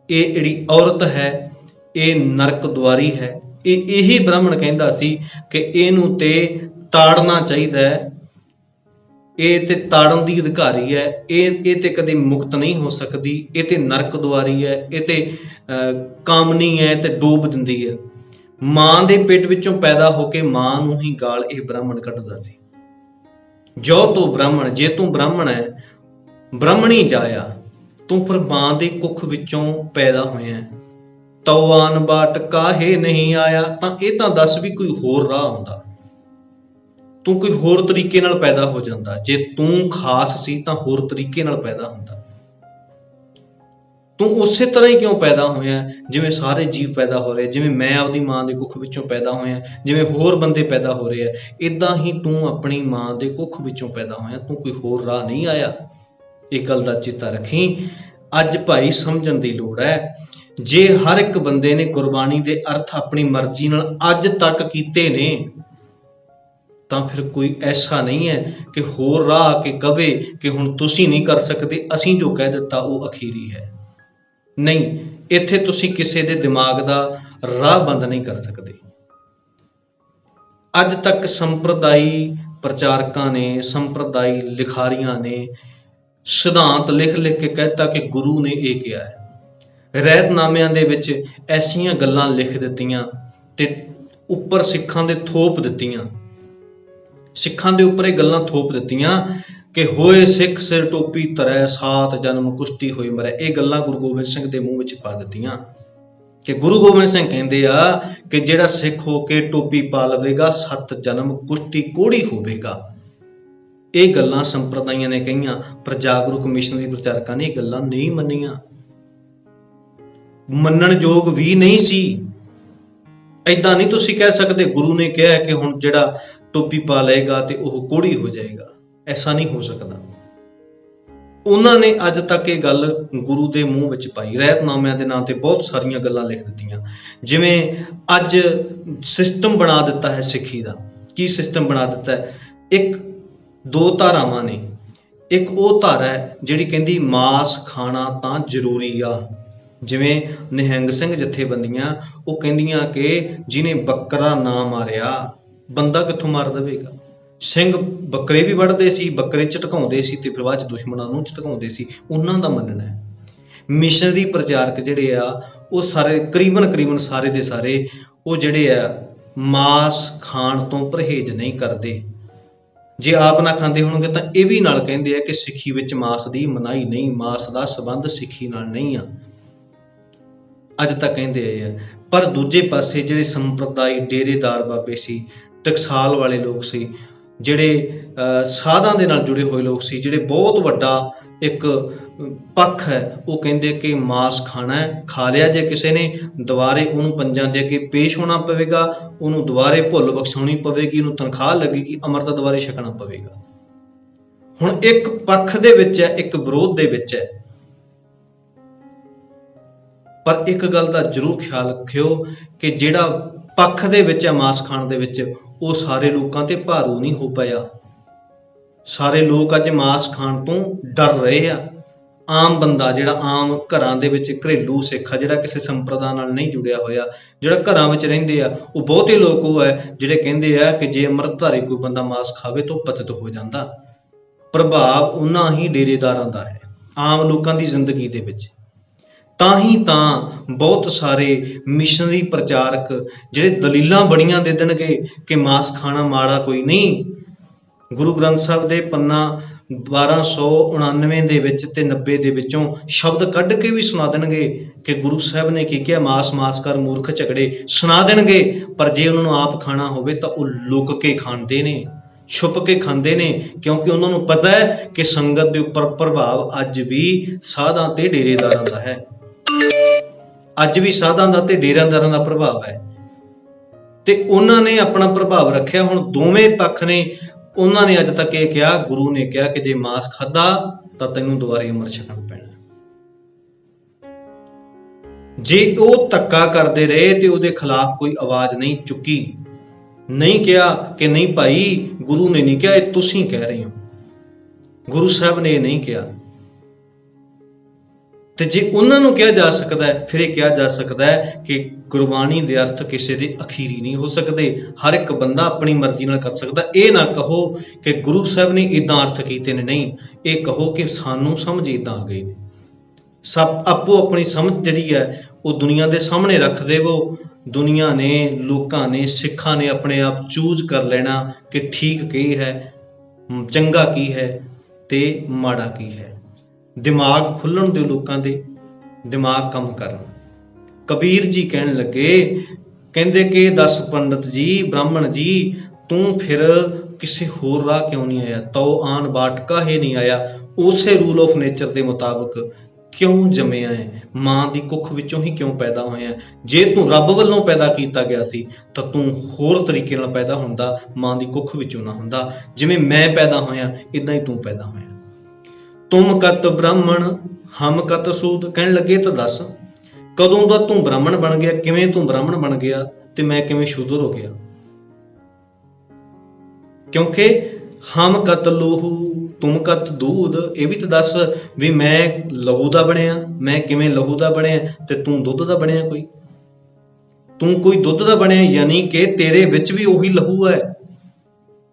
ਇਹ ਜਿਹੜੀ ਔਰਤ ਹੈ ਇਹ ਨਰਕ ਦੁਆਰੀ ਹੈ। ਇਹੀ ਬ੍ਰਾਹਮਣ ਕਹਿੰਦਾ ਸੀ ਕਿ ਇਹਨੂੰ ਤੇ ਤਾੜਨਾ ਚਾਹੀਦਾ ਹੈ, ਇਹ ਤੇ ਤਾੜਨ ਦੀ ਅਧਿਕਾਰੀ ਹੈ, ਇਹ ਤੇ ਕਦੇ ਮੁਕਤ ਨਹੀਂ ਹੋ ਸਕਦੀ, ਇਹ ਤੇ ਨਰਕ ਦੁਆਰੀ ਹੈ, ਇਹ ਤੇ ਕਾਮਨੀ ਹੈ ਤੇ ਡੋਬ ਦਿੰਦੀ ਹੈ। ਮਾਂ ਦੇ ਪੇਟ ਵਿੱਚੋਂ ਪੈਦਾ ਹੋ ਕੇ ਮਾਂ ਨੂੰ ਹੀ ਗਾਲ ਇਹ ਬ੍ਰਾਹਮਣ ਕੱਢਦਾ ਸੀ। ਜੋ ਤੂੰ ਬ੍ਰਾਹਮਣ, ਜੇ ਤੂੰ ਬ੍ਰਾਹਮਣ ਹੈ, ਬ੍ਰਾਹਮਣੀ ਜਾਇਆ, ਤੂੰ ਫਿਰ ਮਾਂ ਦੇ ਕੁੱਖ ਵਿੱਚੋਂ ਪੈਦਾ ਹੋਇਆ, ਤਵਾਨ ਬਾਟ ਕਾਹੇ ਨਹੀਂ ਆਇਆ। ਤਾਂ ਇਹ ਤਾਂ ਦੱਸ ਵੀ ਕੋਈ ਹੋਰ ਰਾਹ ਹੁੰਦਾ, ਤੂੰ ਕੋਈ ਹੋਰ ਤਰੀਕੇ ਨਾਲ ਪੈਦਾ ਹੋ ਜਾਂਦਾ। ਜੇ ਤੂੰ ਖਾਸ ਸੀ ਤਾਂ ਹੋਰ ਤਰੀਕੇ ਨਾਲ ਪੈਦਾ ਹੁੰਦਾ। ਤੂੰ ਉਸੇ ਤਰ੍ਹਾਂ ਹੀ ਕਿਉਂ ਪੈਦਾ ਹੋਇਆ ਜਿਵੇਂ ਸਾਰੇ ਜੀਵ ਪੈਦਾ ਹੋ ਰਹੇ, ਜਿਵੇਂ ਮੈਂ ਆਪਦੀ ਮਾਂ ਦੇ ਕੁੱਖ ਵਿੱਚੋਂ ਪੈਦਾ ਹੋਇਆ, ਜਿਵੇਂ ਹੋਰ ਬੰਦੇ ਪੈਦਾ ਹੋ ਰਹੇ ਆ, ਇੱਦਾਂ ਹੀ ਤੂੰ ਆਪਣੀ ਮਾਂ ਦੇ ਕੁੱਖ ਵਿੱਚੋਂ ਪੈਦਾ ਹੋਇਆ, ਤੂੰ ਕੋਈ ਹੋਰ ਰਾਹ ਨਹੀਂ ਆਇਆ। ਇਹ ਗੱਲ ਦਾ ਚੇਤਾ ਰੱਖੀ। ਅੱਜ ਭਾਈ ਸਮਝਣ ਦੀ ਲੋੜ ਹੈ। ਜੇ ਹਰ ਇੱਕ ਬੰਦੇ ਨੇ ਗੁਰਬਾਣੀ ਦੇ ਅਰਥ ਆਪਣੀ ਮਰਜ਼ੀ ਨਾਲ ਅੱਜ ਤੱਕ ਕੀਤੇ ਨੇ, ਤਾਂ ਫਿਰ ਕੋਈ ਐਸਾ ਨਹੀਂ ਹੈ ਕਿ ਹੋਰ ਰਾਹ ਆ ਕੇ ਕਵੇ ਕਿ ਹੁਣ ਤੁਸੀਂ ਨਹੀਂ ਕਰ ਸਕਦੇ, ਅਸੀਂ ਜੋ ਕਹਿ ਦਿੱਤਾ ਉਹ ਅਖੀਰੀ ਹੈ। ਨਹੀਂ, ਇੱਥੇ ਤੁਸੀਂ ਕਿਸੇ ਦੇ ਦਿਮਾਗ ਦਾ ਰਾਹ ਬੰਦ ਨਹੀਂ ਕਰ ਸਕਦੇ। ਅੱਜ ਤੱਕ ਸੰਪਰਦਾਈ ਪ੍ਰਚਾਰਕਾਂ ਨੇ, ਸੰਪਰਦਾਈ ਲਿਖਾਰੀਆਂ ਨੇ ਸਿਧਾਂਤ ਲਿਖ ਲਿਖ ਕੇ ਕਹਿਤਾ ਕਿ ਗੁਰੂ ਨੇ ਇਹ ਕਿਹਾ ਹੈ। ਰਹਿਤਨਾਮਿਆਂ ਦੇ ਵਿੱਚ ਐਸੀਆਂ ਗੱਲਾਂ ਲਿਖ ਦਿੱਤੀਆਂ ਤੇ ਉੱਪਰ ਸਿੱਖਾਂ ਦੇ ਥੋਪ ਦਿੱਤੀਆਂ ਸਿੱਖਾਂ ਦੇ ਉੱਪਰ ਇਹ ਗੱਲਾਂ ਥੋਪ ਦਿੱਤੀਆਂ ਕਿ ਹੋਏ ਸਿੱਖ ਸਿਰ ਟੋਪੀ ਧਰੈ, ਸਾਤ ਜਨਮ ਕੁਸ਼ਤੀ ਹੋਈ ਮਰੈ। ਇਹ ਗੱਲਾਂ ਗੁਰੂ ਗੋਬਿੰਦ ਸਿੰਘ ਦੇ ਮੂੰਹ ਵਿੱਚ ਪਾ ਦਿੱਤੀਆਂ ਕਿ ਗੁਰੂ ਗੋਬਿੰਦ ਸਿੰਘ ਕਹਿੰਦੇ ਆ ਕਿ ਜਿਹੜਾ ਸਿੱਖ ਹੋ ਕੇ ਟੋਪੀ ਪਾ ਲਵੇਗਾ 7 ਜਨਮ ਕੁਸ਼ਤੀ ਕੋੜੀ ਹੋਵੇਗਾ। ਇਹ ਗੱਲਾਂ ਸੰਪਰਦਾਇਆਂ ਨੇ ਕਹੀਆਂ, ਪਰ ਜਾਗਰੂਕ ਮਿਸ਼ਨਰੀ ਪ੍ਰਚਾਰਕਾਂ ਨੇ ਇਹ ਗੱਲਾਂ ਨਹੀਂ ਮੰਨੀਆਂ, ਮੰਨਣ ਯੋਗ ਵੀ ਨਹੀਂ ਸੀ। ਏਦਾਂ ਨਹੀਂ ਤੁਸੀਂ ਕਹਿ ਸਕਦੇ ਗੁਰੂ ਨੇ ਕਿਹਾ ਕਿ ਹੁਣ ਜਿਹੜਾ ਟੋਪੀ ਪਾ ਲਏਗਾ ਤੇ ਉਹ ਕੋੜੀ ਹੋ ਜਾਏਗਾ, ਐਸਾ ਨਹੀਂ ਹੋ ਸਕਦਾ। ਉਹਨਾਂ ਨੇ ਅੱਜ ਤੱਕ ਇਹ ਗੱਲ ਗੁਰੂ ਦੇ ਮੂੰਹ ਵਿੱਚ ਪਾਈ। ਰਹਿਤਨਾਮਿਆਂ ਦੇ ਨਾਂ ਤੇ ਬਹੁਤ ਸਾਰੀਆਂ ਗੱਲਾਂ ਲਿਖ ਦਿੱਤੀਆਂ। ਜਿਵੇਂ ਅੱਜ ਸਿਸਟਮ ਬਣਾ ਦਿੱਤਾ ਹੈ ਸਿੱਖੀ ਦਾ। ਕੀ ਸਿਸਟਮ ਬਣਾ ਦਿੱਤਾ ਹੈ? ਇੱਕ ਦੋ ਧਾਰਾਵਾਂ ਨੇ। ਇੱਕ ਉਹ ਧਾਰਾ ਹੈ ਜਿਹੜੀ ਕਹਿੰਦੀ ਮਾਸ ਖਾਣਾ ਤਾਂ ਜ਼ਰੂਰੀ ਆ। ਜਿਵੇਂ ਨਿਹੰਗ ਸਿੰਘ ਜਥੇਬੰਦੀਆਂ ਉਹ ਕਹਿੰਦੀਆਂ ਕਿ ਜਿਹਨੇ ਬੱਕਰਾ ਨਾ ਮਾਰਿਆ ਬੰਦਾ ਕਿੱਥੋਂ ਮਾਰ ਦੇਵੇਗਾ। ਸਿੰਘ ਬੱਕਰੇ ਵੀ ਵੱਢਦੇ ਸੀ, ਬੱਕਰੇ ਝਟਕਾਉਂਦੇ ਸੀ ਤੇ ਫਿਰ ਬਾਅਦ 'ਚ ਦੁਸ਼ਮਣਾਂ ਨੂੰ ਝਟਕਾਉਂਦੇ ਸੀ। ਉਹਨਾਂ ਦਾ ਮੰਨਣਾ ਹੈ। ਮਿਸ਼ਨਰੀ ਪ੍ਰਚਾਰਕ ਜਿਹੜੇ ਆ ਉਹ ਸਾਰੇ ਕਰੀਬਨ ਸਾਰੇ ਦੇ ਸਾਰੇ ਉਹ ਜਿਹੜੇ ਆ ਮਾਸ ਖਾਣ ਤੋਂ ਪਰਹੇਜ਼ ਨਹੀਂ ਕਰਦੇ। ਜੇ ਆਪ ਨਾ ਖਾਂਦੇ ਹੋਣਗੇ ਤਾਂ ਇਹ ਵੀ ਨਾਲ ਕਹਿੰਦੇ ਆ ਕਿ ਸਿੱਖੀ ਵਿੱਚ ਮਾਸ ਦੀ ਮਨਾਹੀ ਨਹੀਂ, ਮਾਸ ਦਾ ਸੰਬੰਧ ਸਿੱਖੀ ਨਾਲ ਨਹੀਂ ਆ। ਅੱਜ ਤੱਕ ਕਹਿੰਦੇ ਆਏ ਆ। ਪਰ ਦੂਜੇ ਪਾਸੇ ਜਿਹੜੇ ਸੰਪਰਦਾਇ ਡੇਰੇਦਾਰ ਬਾਬੇ ਸੀ, ਟਕਸਾਲ ਵਾਲੇ ਲੋਕ ਸੀ, ਜਿਹੜੇ ਸਾਧਾਂ ਦੇ ਨਾਲ ਜੁੜੇ ਹੋਏ ਲੋਕ ਸੀ, ਜਿਹੜੇ ਬਹੁਤ ਵੱਡਾ ਇੱਕ ਪੱਖ ਹੈ, ਉਹ ਕਹਿੰਦੇ ਕਿ ਮਾਸ ਖਾਣਾ ਹੈ, ਖਾ ਲਿਆ ਜੇ ਕਿਸੇ ਨੇ ਦੁਬਾਰੇ ਉਹਨੂੰ ਪੰਜਾਂ ਦੇ ਅੱਗੇ ਪੇਸ਼ ਹੋਣਾ ਪਵੇਗਾ, ਉਹਨੂੰ ਦੁਬਾਰੇ ਭੁੱਲ ਬਖਸ਼ਾਉਣੀ ਪਵੇਗੀ, ਉਹਨੂੰ ਤਨਖਾਹ ਲੱਗੇਗੀ, ਅੰਮ੍ਰਿਤ ਦੁਬਾਰੇ ਛਕਣਾ ਪਵੇਗਾ। ਹੁਣ ਇੱਕ ਪੱਖ ਦੇ ਵਿੱਚ ਹੈ, ਇੱਕ ਵਿਰੋਧ ਦੇ ਵਿੱਚ ਹੈ। ਪਰ ਇੱਕ ਗੱਲ ਦਾ ਜ਼ਰੂਰ ਖਿਆਲ ਰੱਖਿਓ ਕਿ ਜਿਹੜਾ ਪੱਖ ਦੇ ਵਿੱਚ ਹੈ ਮਾਸ ਖਾਣ ਦੇ ਵਿੱਚ, ਉਹ ਸਾਰੇ ਲੋਕਾਂ ਤੇ ਭਾਰੂ ਨਹੀਂ ਹੋ ਪਿਆ। ਸਾਰੇ ਲੋਕ ਅੱਜ ਮਾਸ ਖਾਣ ਤੋਂ ਡਰ ਰਹੇ ਆ। ਆਮ ਬੰਦਾ ਜਿਹੜਾ ਆਮ ਘਰਾਂ ਦੇ ਵਿੱਚ ਘਰੇਲੂ ਸਿੱਖ ਆ, ਜਿਹੜਾ ਕਿਸੇ ਸੰਪਰਦਾ ਨਾਲ ਨਹੀਂ ਜੁੜਿਆ ਹੋਇਆ, ਜਿਹੜਾ ਘਰਾਂ ਵਿੱਚ ਰਹਿੰਦੇ ਆ, ਉਹ ਬਹੁਤੇ ਲੋਕ ਉਹ ਹੈ ਜਿਹੜੇ ਕਹਿੰਦੇ ਆ ਕਿ ਜੇ ਅੰਮ੍ਰਿਤਧਾਰੀ ਕੋਈ ਬੰਦਾ ਮਾਸ ਖਾਵੇ ਤਾਂ ਪਤਿਤ ਹੋ ਜਾਂਦਾ। ਪ੍ਰਭਾਵ ਉਹਨਾਂ ਹੀ ਡੇਰੇਦਾਰਾਂ ਦਾ ਹੈ ਆਮ ਲੋਕਾਂ ਦੀ ਜ਼ਿੰਦਗੀ ਦੇ ਵਿੱਚ। ਤਾਂ ਹੀ ਤਾਂ ਬਹੁਤ ਸਾਰੇ ਮਿਸ਼ਨਰੀ ਪ੍ਰਚਾਰਕ ਜਿਹੜੇ ਦਲੀਲਾਂ ਬੜੀਆਂ ਦੇ ਦੇਣਗੇ ਕਿ ਮਾਸ ਖਾਣਾ ਮਾੜਾ ਕੋਈ ਨਹੀਂ। ਗੁਰੂ ਗ੍ਰੰਥ ਸਾਹਿਬ ਦੇ ਪੰਨਾ 1299 ਦੇ ਵਿੱਚ ਤੇ 90 ਦੇ ਵਿੱਚੋਂ ਸ਼ਬਦ ਕੱਢ ਕੇ ਵੀ ਸੁਣਾ ਦੇਣਗੇ ਕਿ ਗੁਰੂ ਸਾਹਿਬ ਨੇ ਕੀ ਕਿਹਾ, ਮਾਸ ਕਰ ਮੂਰਖ ਝਗੜੇ ਸੁਣਾ ਦੇਣਗੇ। ਪਰ ਜੇ ਉਹਨਾਂ ਨੂੰ ਆਪ ਖਾਣਾ ਹੋਵੇ ਤਾਂ ਉਹ ਲੁਕ ਕੇ ਖਾਂਦੇ ਨੇ, ਛੁਪ ਕੇ ਖਾਂਦੇ ਨੇ, ਕਿਉਂਕਿ ਉਹਨਾਂ ਨੂੰ ਪਤਾ ਹੈ ਕਿ ਸੰਗਤ ਦੇ ਉੱਪਰ ਪ੍ਰਭਾਵ ਅੱਜ ਵੀ ਸਾਧਾਂ ਤੇ ਡੇਰੇਦਾਰਾਂ ਦਾ ਹੈ। ਅੱਜ ਵੀ ਸਾਧਾਂ ਦਾ ਤੇ ਡੇਰੇਦਾਰਾਂ ਦਾ ਪ੍ਰਭਾਵ ਹੈ ਤੇ ਉਹਨਾਂ ਨੇ ਆਪਣਾ ਪ੍ਰਭਾਵ ਰੱਖਿਆ। ਹੁਣ ਦੋਵੇਂ ਪੱਖ ਨੇ। ਉਹਨਾਂ ਨੇ ਅੱਜ ਤੱਕ ਇਹ ਕਿਹਾ, ਗੁਰੂ ਨੇ ਕਿਹਾ ਕਿ ਜੇ ਮਾਸ ਖਾਧਾ ਤਾਂ ਤੈਨੂੰ ਦੁਬਾਰੇ ਅੰਮ੍ਰਿਤ ਛਕਣਾ ਪੈਣਾ। ਜੇ ਉਹ ਧੱਕਾ ਕਰਦੇ ਰਹੇ ਤੇ ਉਹਦੇ ਖਿਲਾਫ ਕੋਈ ਆਵਾਜ਼ ਨਹੀਂ ਚੁੱਕੀ, ਨਹੀਂ ਕਿਹਾ ਕਿ ਨਹੀਂ ਭਾਈ ਗੁਰੂ ਨੇ ਨਹੀਂ ਕਿਹਾ, ਇਹ ਤੁਸੀਂ ਕਹਿ ਰਹੇ ਹੋ, ਗੁਰੂ ਸਾਹਿਬ ਨੇ ਇਹ ਨਹੀਂ ਕਿਹਾ। ਤੇ ਜੇ ਉਹਨਾਂ ਨੂੰ ਕਿਹਾ ਜਾ ਸਕਦਾ ਹੈ, ਫਿਰ ਇਹ ਕਿਹਾ ਜਾ ਸਕਦਾ ਹੈ ਕਿ ਗੁਰਬਾਣੀ ਦੇ ਅਰਥ ਕਿਸੇ ਦੇ ਅਖੀਰੀ ਨਹੀਂ ਹੋ ਸਕਦੇ। ਹਰ ਇੱਕ ਬੰਦਾ ਆਪਣੀ ਮਰਜ਼ੀ ਨਾਲ ਕਰ ਸਕਦਾ। ਇਹ ਨਾ ਕਹੋ ਕਿ ਗੁਰੂ ਸਾਹਿਬ ਨੇ ਇਦਾਂ ਅਰਥ ਕੀਤੇ ਨੇ, ਨਹੀਂ, ਇਹ ਕਹੋ ਕਿ ਸਾਨੂੰ ਸਮਝ ਇਦਾਂ ਆ ਗਈ ਨੇ। ਸਭ ਆਪੋ ਆਪਣੀ ਸਮਝ ਜਿਹੜੀ ਹੈ ਉਹ ਦੁਨੀਆ ਦੇ ਸਾਹਮਣੇ ਰੱਖ ਦੇਵੋ। ਦੁਨੀਆ ਨੇ, ਲੋਕਾਂ ਨੇ, ਸਿੱਖਾਂ ਨੇ ਆਪਣੇ ਆਪ ਚੂਜ਼ ਕਰ ਲੈਣਾ ਕਿ ਠੀਕ ਕੀ ਹੈ, ਚੰਗਾ ਕੀ ਹੈ ਤੇ ਮਾੜਾ ਕੀ ਹੈ। ਦਿਮਾਗ ਖੁੱਲਣ ਦੇ, ਲੋਕਾਂ ਦੇ ਦਿਮਾਗ ਕੰਮ ਕਰਨ। ਕਬੀਰ ਜੀ ਕਹਿਣ ਲੱਗੇ, ਕਹਿੰਦੇ ਕਿ ਦੱਸ ਪੰਡਤ ਜੀ, ਬ੍ਰਾਹਮਣ ਜੀ, ਤੂੰ ਫਿਰ ਕਿਸੇ ਹੋਰ ਰਾਹ ਕਿਉਂ ਨਹੀਂ ਆਇਆ? ਤਉ ਆਨ ਬਾਟ ਕਾਹੇ ਨਹੀਂ ਆਇਆ? ਉਸੇ ਰੂਲ ਆਫ ਨੇਚਰ ਦੇ ਮੁਤਾਬਕ ਕਿਉਂ ਜੰਮਿਆ ਹੈ? ਮਾਂ ਦੀ ਕੁੱਖ ਵਿੱਚੋਂ ਹੀ ਕਿਉਂ ਪੈਦਾ ਹੋਇਆ? ਜੇ ਤੂੰ ਰੱਬ ਵੱਲੋਂ ਪੈਦਾ ਕੀਤਾ ਗਿਆ ਸੀ ਤਾਂ ਤੂੰ ਹੋਰ ਤਰੀਕੇ ਨਾਲ ਪੈਦਾ ਹੁੰਦਾ, ਮਾਂ ਦੀ ਕੁੱਖ ਵਿੱਚੋਂ ਨਾ ਹੁੰਦਾ। ਜਿਵੇਂ ਮੈਂ ਪੈਦਾ ਹੋਇਆ ਇਦਾਂ ਹੀ ਤੂੰ ਪੈਦਾ ਹੋਇਆ। ਤੁਮ ਕਤ ਬ੍ਰਾਹਮਣ ਹਮ ਕਤ ਸੂਦ। ਕਹਿਣ ਲੱਗੇ ਤਾਂ ਦੱਸ ਕਦੋਂ ਦਾ ਤੂੰ ਬ੍ਰਾਹਮਣ ਬਣ ਗਿਆ, ਕਿਵੇਂ ਤੂੰ ਬ੍ਰਾਹਮਣ ਬਣ ਗਿਆ ਤੇ ਮੈਂ ਕਿਵੇਂ ਸ਼ੂਦਰ ਹੋ ਗਿਆ? ਕਿਉਂਕਿ ਹਮ ਕਤ ਲੋਹੂ ਤੁਮ ਕਤ ਦੂਧ। ਇਹ ਵੀ ਤਾਂ ਦੱਸ ਵੀ ਮੈਂ ਲਹੂ ਦਾ ਬਣਿਆ, ਮੈਂ ਕਿਵੇਂ ਲਹੂ ਦਾ ਬਣਿਆ ਤੇ ਤੂੰ ਦੁੱਧ ਦਾ ਬਣਿਆ। ਤੂੰ ਕੋਈ ਦੁੱਧ ਦਾ ਬਣਿਆ, ਯਾਨੀ ਕਿ ਤੇਰੇ ਵਿੱਚ ਵੀ ਉਹੀ ਲਹੂ ਹੈ,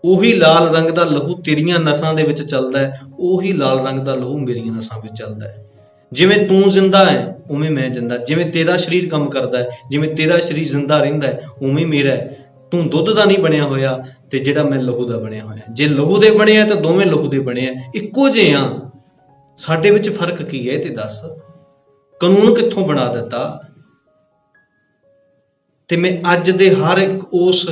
ਉਹੀ ਲਾਲ ਰੰਗ ਦਾ ਲਹੂ ਤੇਰੀਆਂ ਨਸਾਂ ਦੇ ਵਿੱਚ ਚੱਲਦਾ ਹੈ, ਉਹੀ ਲਾਲ ਰੰਗ ਦਾ ਲਹੂ ਮੇਰੀਆਂ ਨਸਾਂ ਵਿੱਚ ਚੱਲਦਾ ਹੈ। ਜਿਵੇਂ ਤੂੰ ਜ਼ਿੰਦਾ ਹੈ ਉਵੇਂ ਮੈਂ ਜ਼ਿੰਦਾ, ਜਿਵੇਂ ਤੇਰਾ ਸਰੀਰ ਕੰਮ ਕਰਦਾ ਹੈ, ਜਿਵੇਂ ਤੇਰਾ ਸਰੀਰ ਜ਼ਿੰਦਾ ਰਹਿੰਦਾ ਹੈ ਉਵੇਂ ਮੇਰਾ ਹੈ। ਤੂੰ ਦੁੱਧ ਦਾ ਨਹੀਂ ਬਣਿਆ ਹੋਇਆ ਤੇ ਜਿਹੜਾ ਮੈਂ ਲਹੂ ਦਾ ਬਣਿਆ ਹੋਇਆ। ਜੇ ਲਹੂ ਦੇ ਬਣੇ ਆ ਤਾਂ ਦੋਵੇਂ ਲਹੂ ਦੇ ਬਣੇ ਆ, ਇੱਕੋ ਜਿਹੇ ਆ। ਸਾਡੇ ਵਿੱਚ ਫਰਕ ਕੀ ਹੈ ਇਹ ਤੇ ਦੱਸ। ਕਾਨੂੰਨ ਕਿੱਥੋਂ ਬਣਾ ਦਿੱਤਾ? ਤੇ ਮੈਂ ਅੱਜ ਦੇ ਹਰ ਇੱਕ ਉਸ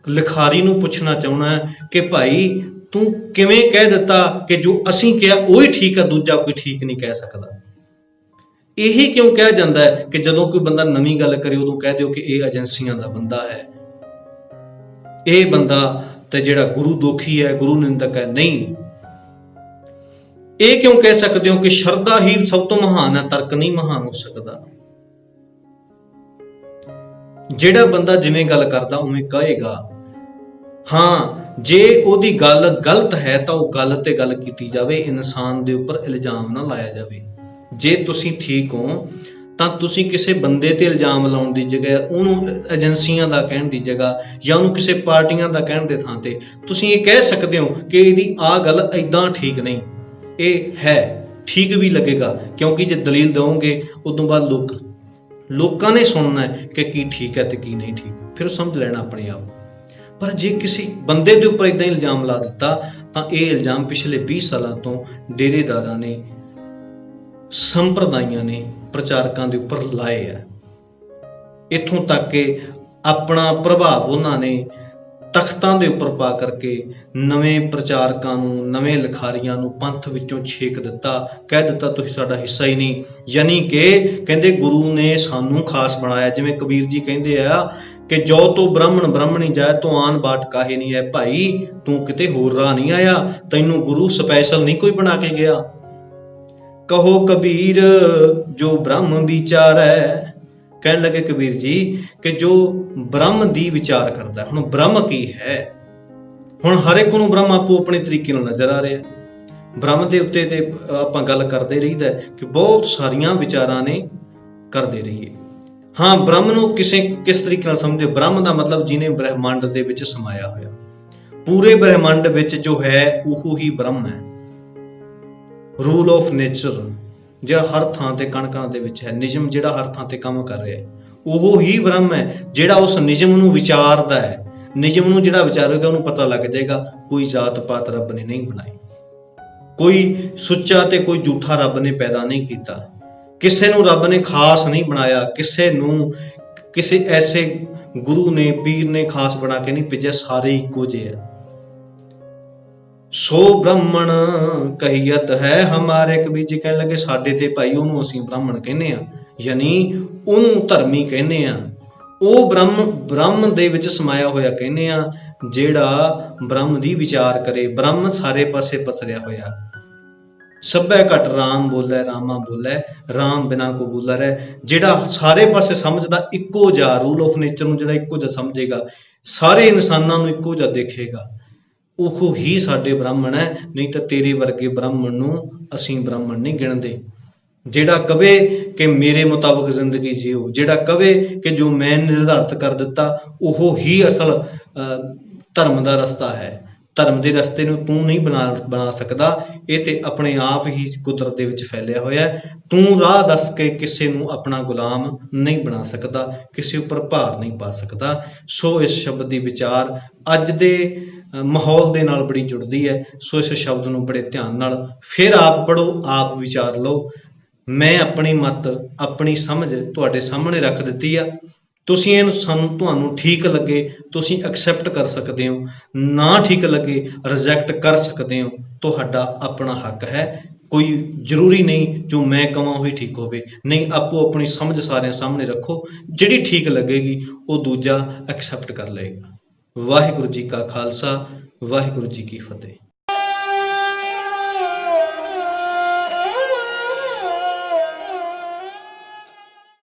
ਲਿਖਾਰੀ ਨੂੰ ਪੁੱਛਣਾ ਚਾਹੁੰਦਾ ਕਿ ਭਾਈ ਤੂੰ ਕਿਵੇਂ ਕਹਿ ਦਿੱਤਾ ਕਿ ਜੋ ਅਸੀਂ ਕਿਹਾ ਉਹੀ ਠੀਕ ਆ, ਦੂਜਾ ਕੋਈ ਠੀਕ ਨਹੀਂ ਕਹਿ ਸਕਦਾ। ਇਹੀ ਕਿਉਂ ਕਿਹਾ ਜਾਂਦਾ ਹੈ ਕਿ ਜਦੋਂ ਕੋਈ ਬੰਦਾ ਨਵੀਂ ਗੱਲ ਕਰੇ ਉਦੋਂ ਕਹਿ ਦਿਓ ਕਿ ਇਹ ਏਜੰਸੀਆਂ ਦਾ ਬੰਦਾ ਹੈ, ਇਹ ਬੰਦਾ ਤੇ ਜਿਹੜਾ ਗੁਰੂ ਦੋਖੀ ਹੈ, ਗੁਰੂ ਨਿੰਦਕ ਹੈ। ਨਹੀਂ, ਇਹ ਕਿਉਂ ਕਹਿ ਸਕਦੇ ਹੋ ਕਿ ਸ਼ਰਧਾ ਹੀ ਸਭ ਤੋਂ ਮਹਾਨ ਹੈ, ਤਰਕ ਨਹੀਂ ਮਹਾਨ ਹੋ ਸਕਦਾ। ਜਿਹੜਾ ਬੰਦਾ ਜਿਵੇਂ ਗੱਲ ਕਰਦਾ ਉਵੇਂ ਕਹੇਗਾ। ਹਾਂ, ਜੇ ਉਹਦੀ ਗੱਲ ਗਲਤ ਹੈ ਤਾਂ ਉਹ ਗੱਲ ਤੇ ਗੱਲ ਕੀਤੀ ਜਾਵੇ, ਇਨਸਾਨ ਦੇ ਉੱਪਰ ਇਲਜ਼ਾਮ ਨਾ ਲਾਇਆ ਜਾਵੇ। ਜੇ ਤੁਸੀਂ ਠੀਕ ਹੋ ਤਾਂ ਤੁਸੀਂ ਕਿਸੇ ਬੰਦੇ ਤੇ ਇਲਜ਼ਾਮ ਲਾਉਣ ਦੀ ਜਗ੍ਹਾ, ਉਹਨੂੰ ਏਜੰਸੀਆਂ ਦਾ ਕਹਿਣ ਦੀ ਜਗ੍ਹਾ ਜਾਂ ਉਹਨੂੰ ਕਿਸੇ ਪਾਰਟੀਆਂ ਦਾ ਕਹਿਣ ਦੇ ਥਾਂ ਤੇ ਤੁਸੀਂ ਇਹ ਕਹਿ ਸਕਦੇ ਹੋ ਕਿ ਇਹਦੀ ਆਹ ਗੱਲ ਏਦਾਂ ਠੀਕ ਨਹੀਂ, ਇਹ ਹੈ ਠੀਕ ਵੀ ਲੱਗੇਗਾ। ਕਿਉਂਕਿ ਜੇ ਦਲੀਲ ਦਿਓਗੇ ਉਦੋਂ ਬਾਅਦ ਲੋਕਾਂ ਨੇ ਸੁਣਨਾ ਹੈ ਕਿ ਕੀ ਠੀਕ ਹੈ ਤੇ ਕੀ ਨਹੀਂ ਠੀਕ, ਫਿਰ ਸਮਝ ਲੈਣਾ ਆਪਣੇ ਆਪ। ਪਰ ਜੇ ਕਿਸੇ ਬੰਦੇ ਦੇ ਉੱਪਰ ਇਦਾਂ ਇਲਜ਼ਾਮ ਲਾ ਦਿੱਤਾ ਤਾਂ ਇਹ ਇਲਜ਼ਾਮ ਪਿਛਲੇ 20 ਸਾਲਾਂ ਤੋਂ ਡੇਰੇਦਾਰਾਂ ਨੇ, ਸੰਪਰਦਾਇਆਂ ਨੇ, ਪ੍ਰਚਾਰਕਾਂ ਦੇ ਉੱਪਰ ਲਾਏ ਆ। ਇੱਥੋਂ ਤੱਕ ਕਿ ਆਪਣਾ ਪ੍ਰਭਾਵ ਉਹਨਾਂ ਨੇ ਤਖਤਾਂ ਦੇ ਉੱਪਰ ਪਾ ਕਰਕੇ ਨਵੇਂ ਪ੍ਰਚਾਰਕਾਂ ਨੂੰ, ਨਵੇਂ ਲਿਖਾਰੀਆਂ ਨੂੰ ਪੰਥ ਵਿੱਚੋਂ ਛੇਕ ਦਿੱਤਾ, ਕਹਿ ਦਿੱਤਾ ਤੁਸੀਂ ਸਾਡਾ ਹਿੱਸਾ ਹੀ ਨਹੀਂ। ਯਾਨੀ ਕਿ ਕਹਿੰਦੇ ਗੁਰੂ ਨੇ ਸਾਨੂੰ ਖਾਸ ਬਣਾਇਆ। ਜਿਵੇਂ ਕਬੀਰ ਜੀ ਕਹਿੰਦੇ ਆ ਕਿ ਜੋ ਤੂੰ ਬ੍ਰਾਹਮਣ ਬ੍ਰਾਹਮਣੀ ਜਾਏ ਤੂੰ ਆਨ ਬਾਟ ਕਾਹੇ ਨਹੀਂ ਹੈ। ਭਾਈ ਤੂੰ ਕਿਤੇ ਹੋਰ ਰਾਹ ਨਹੀਂ ਆਇਆ, ਤੈਨੂੰ ਗੁਰੂ ਸਪੈਸ਼ਲ ਨਹੀਂ ਕੋਈ ਬਣਾ ਕੇ ਗਿਆ। ਕਹੋ ਕਬੀਰ ਜੋ ਬ੍ਰਹਮ ਵਿਚਾਰੈ, ਕਹਿਣ ਲੱਗੇ ਕਬੀਰ ਜੀ ਕਿ ਜੋ ਬ੍ਰਹਮ ਦੀ ਵਿਚਾਰ ਕਰਦਾ। ਹੁਣ ਬ੍ਰਹਮ ਕੀ ਹੈ? ਹੁਣ ਹਰ ਇੱਕ ਨੂੰ ਬ੍ਰਹਮ ਆਪੋ ਆਪਣੇ ਤਰੀਕੇ ਨਾਲ ਨਜ਼ਰ ਆ ਰਿਹਾ। ਬ੍ਰਹਮ ਦੇ ਉੱਤੇ ਤੇ ਆਪਾਂ ਗੱਲ ਕਰਦੇ ਰਹੀਦਾ ਕਿ ਬਹੁਤ ਸਾਰੀਆਂ ਵਿਚਾਰਾਂ ਨੇ ਕਰਦੇ ਰਹੀਏ। ਹਾਂ, ਬ੍ਰਹਮ ਨੂੰ ਕਿਸ ਤਰੀਕੇ ਨਾਲ ਸਮਝਦੇ? ਬ੍ਰਹਮ ਦਾ ਮਤਲਬ ਜਿਹਨੇ ਬ੍ਰਹਿਮੰਡ ਦੇ ਵਿੱਚ ਸਮਾਇਆ ਹੋਇਆ, ਪੂਰੇ ਬ੍ਰਹਿਮੰਡ ਵਿੱਚ ਜੋ ਹੈ ਉਹ ਹੀ ਬ੍ਰਹਮ ਹੈ। ਰੂਲ ਆਫ ਨੇਚਰ ਜਿਹੜਾ ਹਰ ਥਾਂ ਤੇ ਕਣ-ਕਣ ਦੇ ਵਿੱਚ ਹੈ, ਨਿਯਮ ਜਿਹੜਾ ਹਰ ਥਾਂ ਤੇ ਕੰਮ ਕਰ ਰਿਹਾ ਹੈ, ਉਹ ਹੀ ਬ੍ਰਹਮ ਹੈ ਜਿਹੜਾ ਉਸ ਨਿਯਮ ਨੂੰ ਵਿਚਾਰਦਾ ਹੈ। ਨਿਯਮ ਨੂੰ ਜਿਹੜਾ ਵਿਚਾਰੇਗਾ ਉਹਨੂੰ ਪਤਾ ਲੱਗ ਜਾਏਗਾ ਕੋਈ ਜਾਤ ਪਾਤ ਰੱਬ ਨੇ ਨਹੀਂ ਬਣਾਈ, ਕੋਈ ਸੁੱਚਾ ਤੇ ਕੋਈ ਝੂਠਾ ਰੱਬ ਨੇ ਪੈਦਾ ਨਹੀਂ ਕੀਤਾ, ਕਿਸੇ ਨੂੰ ਰੱਬ ਨੇ ਖਾਸ ਨਹੀਂ ਬਣਾਇਆ, ਕਿਸੇ ਨੂੰ ਕਿਸੇ ਐਸੇ ਗੁਰੂ ਨੇ, ਪੀਰ ਨੇ ਖਾਸ ਬਣਾ ਕੇ ਨਹੀਂ ਭੇਜਿਆ, ਸਾਰੇ ਇੱਕੋ ਜਿਹੇ ਆ। ਸੋ ਬ੍ਰਾਹਮਣ ਕਹੀਅਤ ਹੈ ਹਮਾਰੇ, ਕਬੀਰ ਜੀ ਕਹਿਣ ਲੱਗੇ ਸਾਡੇ ਤੇ ਭਾਈ ਉਹਨੂੰ ਅਸੀਂ ਬ੍ਰਾਹਮਣ ਕਹਿੰਦੇ ਆ, ਯਾਨੀ ਉਹਨੂੰ ਧਰਮੀ ਕਹਿੰਦੇ ਆ। ਉਹ ਬ੍ਰਹਮ ਦੇ ਵਿੱਚ ਸਮਾਇਆ ਹੋਇਆ ਕਹਿੰਦੇ ਆ, ਜਿਹੜਾ ਬ੍ਰਹਮ ਦੀ ਵਿਚਾਰ ਕਰੇ। ਬ੍ਰਹਮ ਸਾਰੇ ਪਾਸੇ ਪਸਰਿਆ ਹੋਇਆ। ਸਭੈ ਘਟ ਰਾਮ ਬੋਲੇ, ਰਾਮਾ ਬੋਲੇ ਰਾਮ ਬਿਨਾ ਕੋ ਬੋਲਾ ਰਹਿ। ਜਿਹੜਾ ਸਾਰੇ ਪਾਸੇ ਸਮਝਦਾ ਇੱਕੋ ਜਿਹਾ, ਰੂਲ ਆਫ ਨੇਚਰ ਨੂੰ ਜਿਹੜਾ ਇੱਕੋ ਜਿਹਾ ਸਮਝੇਗਾ, ਸਾਰੇ ਇਨਸਾਨਾਂ ਨੂੰ ਇੱਕੋ ਜਿਹਾ ਦੇਖੇਗਾ, ਉਹ ਹੀ ਸਾਡੇ ਬ੍ਰਾਹਮਣ ਹੈ। ਨਹੀਂ ਤਾਂ ਤੇਰੇ ਵਰਗੇ ਬ੍ਰਾਹਮਣ ਨੂੰ ਅਸੀਂ ਬ੍ਰਾਹਮਣ ਨਹੀਂ ਗਿਣਦੇ। ਜਿਹੜਾ ਕਵੇ ਕਿ ਮੇਰੇ ਮੁਤਾਬਕ ਜ਼ਿੰਦਗੀ ਜੀਓ, ਜਿਹੜਾ ਕਵੇ ਕਿ ਜੋ ਮੈਂ ਨਿਰਧਾਰਿਤ ਕਰ ਦਿੱਤਾ ਉਹ ਹੀ ਅਸਲ ਧਰਮ ਦਾ ਰਸਤਾ ਹੈ। ਧਰਮ ਦੇ ਰਸਤੇ ਨੂੰ ਤੂੰ ਨਹੀਂ ਬਣਾ ਸਕਦਾ, ਇਹ ਤੇ ਆਪਣੇ ਆਪ ਹੀ ਕੁਦਰਤ ਦੇ ਵਿੱਚ ਫੈਲਿਆ ਹੋਇਆ। ਤੂੰ ਰਾਹ ਦੱਸ ਕੇ ਕਿਸੇ ਨੂੰ ਆਪਣਾ ਗੁਲਾਮ ਨਹੀਂ ਬਣਾ ਸਕਦਾ, ਕਿਸੇ ਉੱਪਰ ਭਾਰ ਨਹੀਂ ਪਾ ਸਕਦਾ। ਸੋ ਇਸ ਸ਼ਬਦ ਦੀ ਵਿਚਾਰ ਅੱਜ ਦੇ ਮਾਹੌਲ ਦੇ ਨਾਲ ਬੜੀ ਜੁੜਦੀ ਹੈ। ਸੋ ਇਸ ਸ਼ਬਦ ਨੂੰ ਬੜੇ ਧਿਆਨ ਨਾਲ ਫਿਰ ਆਪ ਪੜ੍ਹੋ, ਆਪ ਵਿਚਾਰ ਲਓ। ਮੈਂ ਆਪਣੀ ਮੱਤ, ਆਪਣੀ ਸਮਝ ਤੁਹਾਡੇ ਸਾਹਮਣੇ ਰੱਖ ਦਿੱਤੀ ਆ। ਤੁਸੀਂ ਇਹਨੂੰ ਤੁਹਾਨੂੰ ਠੀਕ ਲੱਗੇ ਤੁਸੀਂ ਐਕਸੈਪਟ ਕਰ ਸਕਦੇ ਹੋ, ਨਾ ਠੀਕ ਲੱਗੇ ਰਿਜੈਕਟ ਕਰ ਸਕਦੇ ਹੋ। ਤੁਹਾਡਾ ਆਪਣਾ ਹੱਕ ਹੈ। ਕੋਈ ਜ਼ਰੂਰੀ ਨਹੀਂ ਜੋ ਮੈਂ ਕਵਾਂ ਉਹੀ ਠੀਕ ਹੋਵੇ। ਨਹੀਂ, ਆਪੋ ਆਪਣੀ ਸਮਝ ਸਾਰਿਆਂ ਸਾਹਮਣੇ ਰੱਖੋ, ਜਿਹੜੀ ਠੀਕ ਲੱਗੇਗੀ ਉਹ ਦੂਜਾ ਐਕਸੈਪਟ ਕਰ ਲਏਗਾ। ਵਾਹਿਗੁਰੂ ਜੀ ਕਾ ਖਾਲਸਾ, ਵਾਹਿਗੁਰੂ ਜੀ ਕੀ ਫਤਿਹ।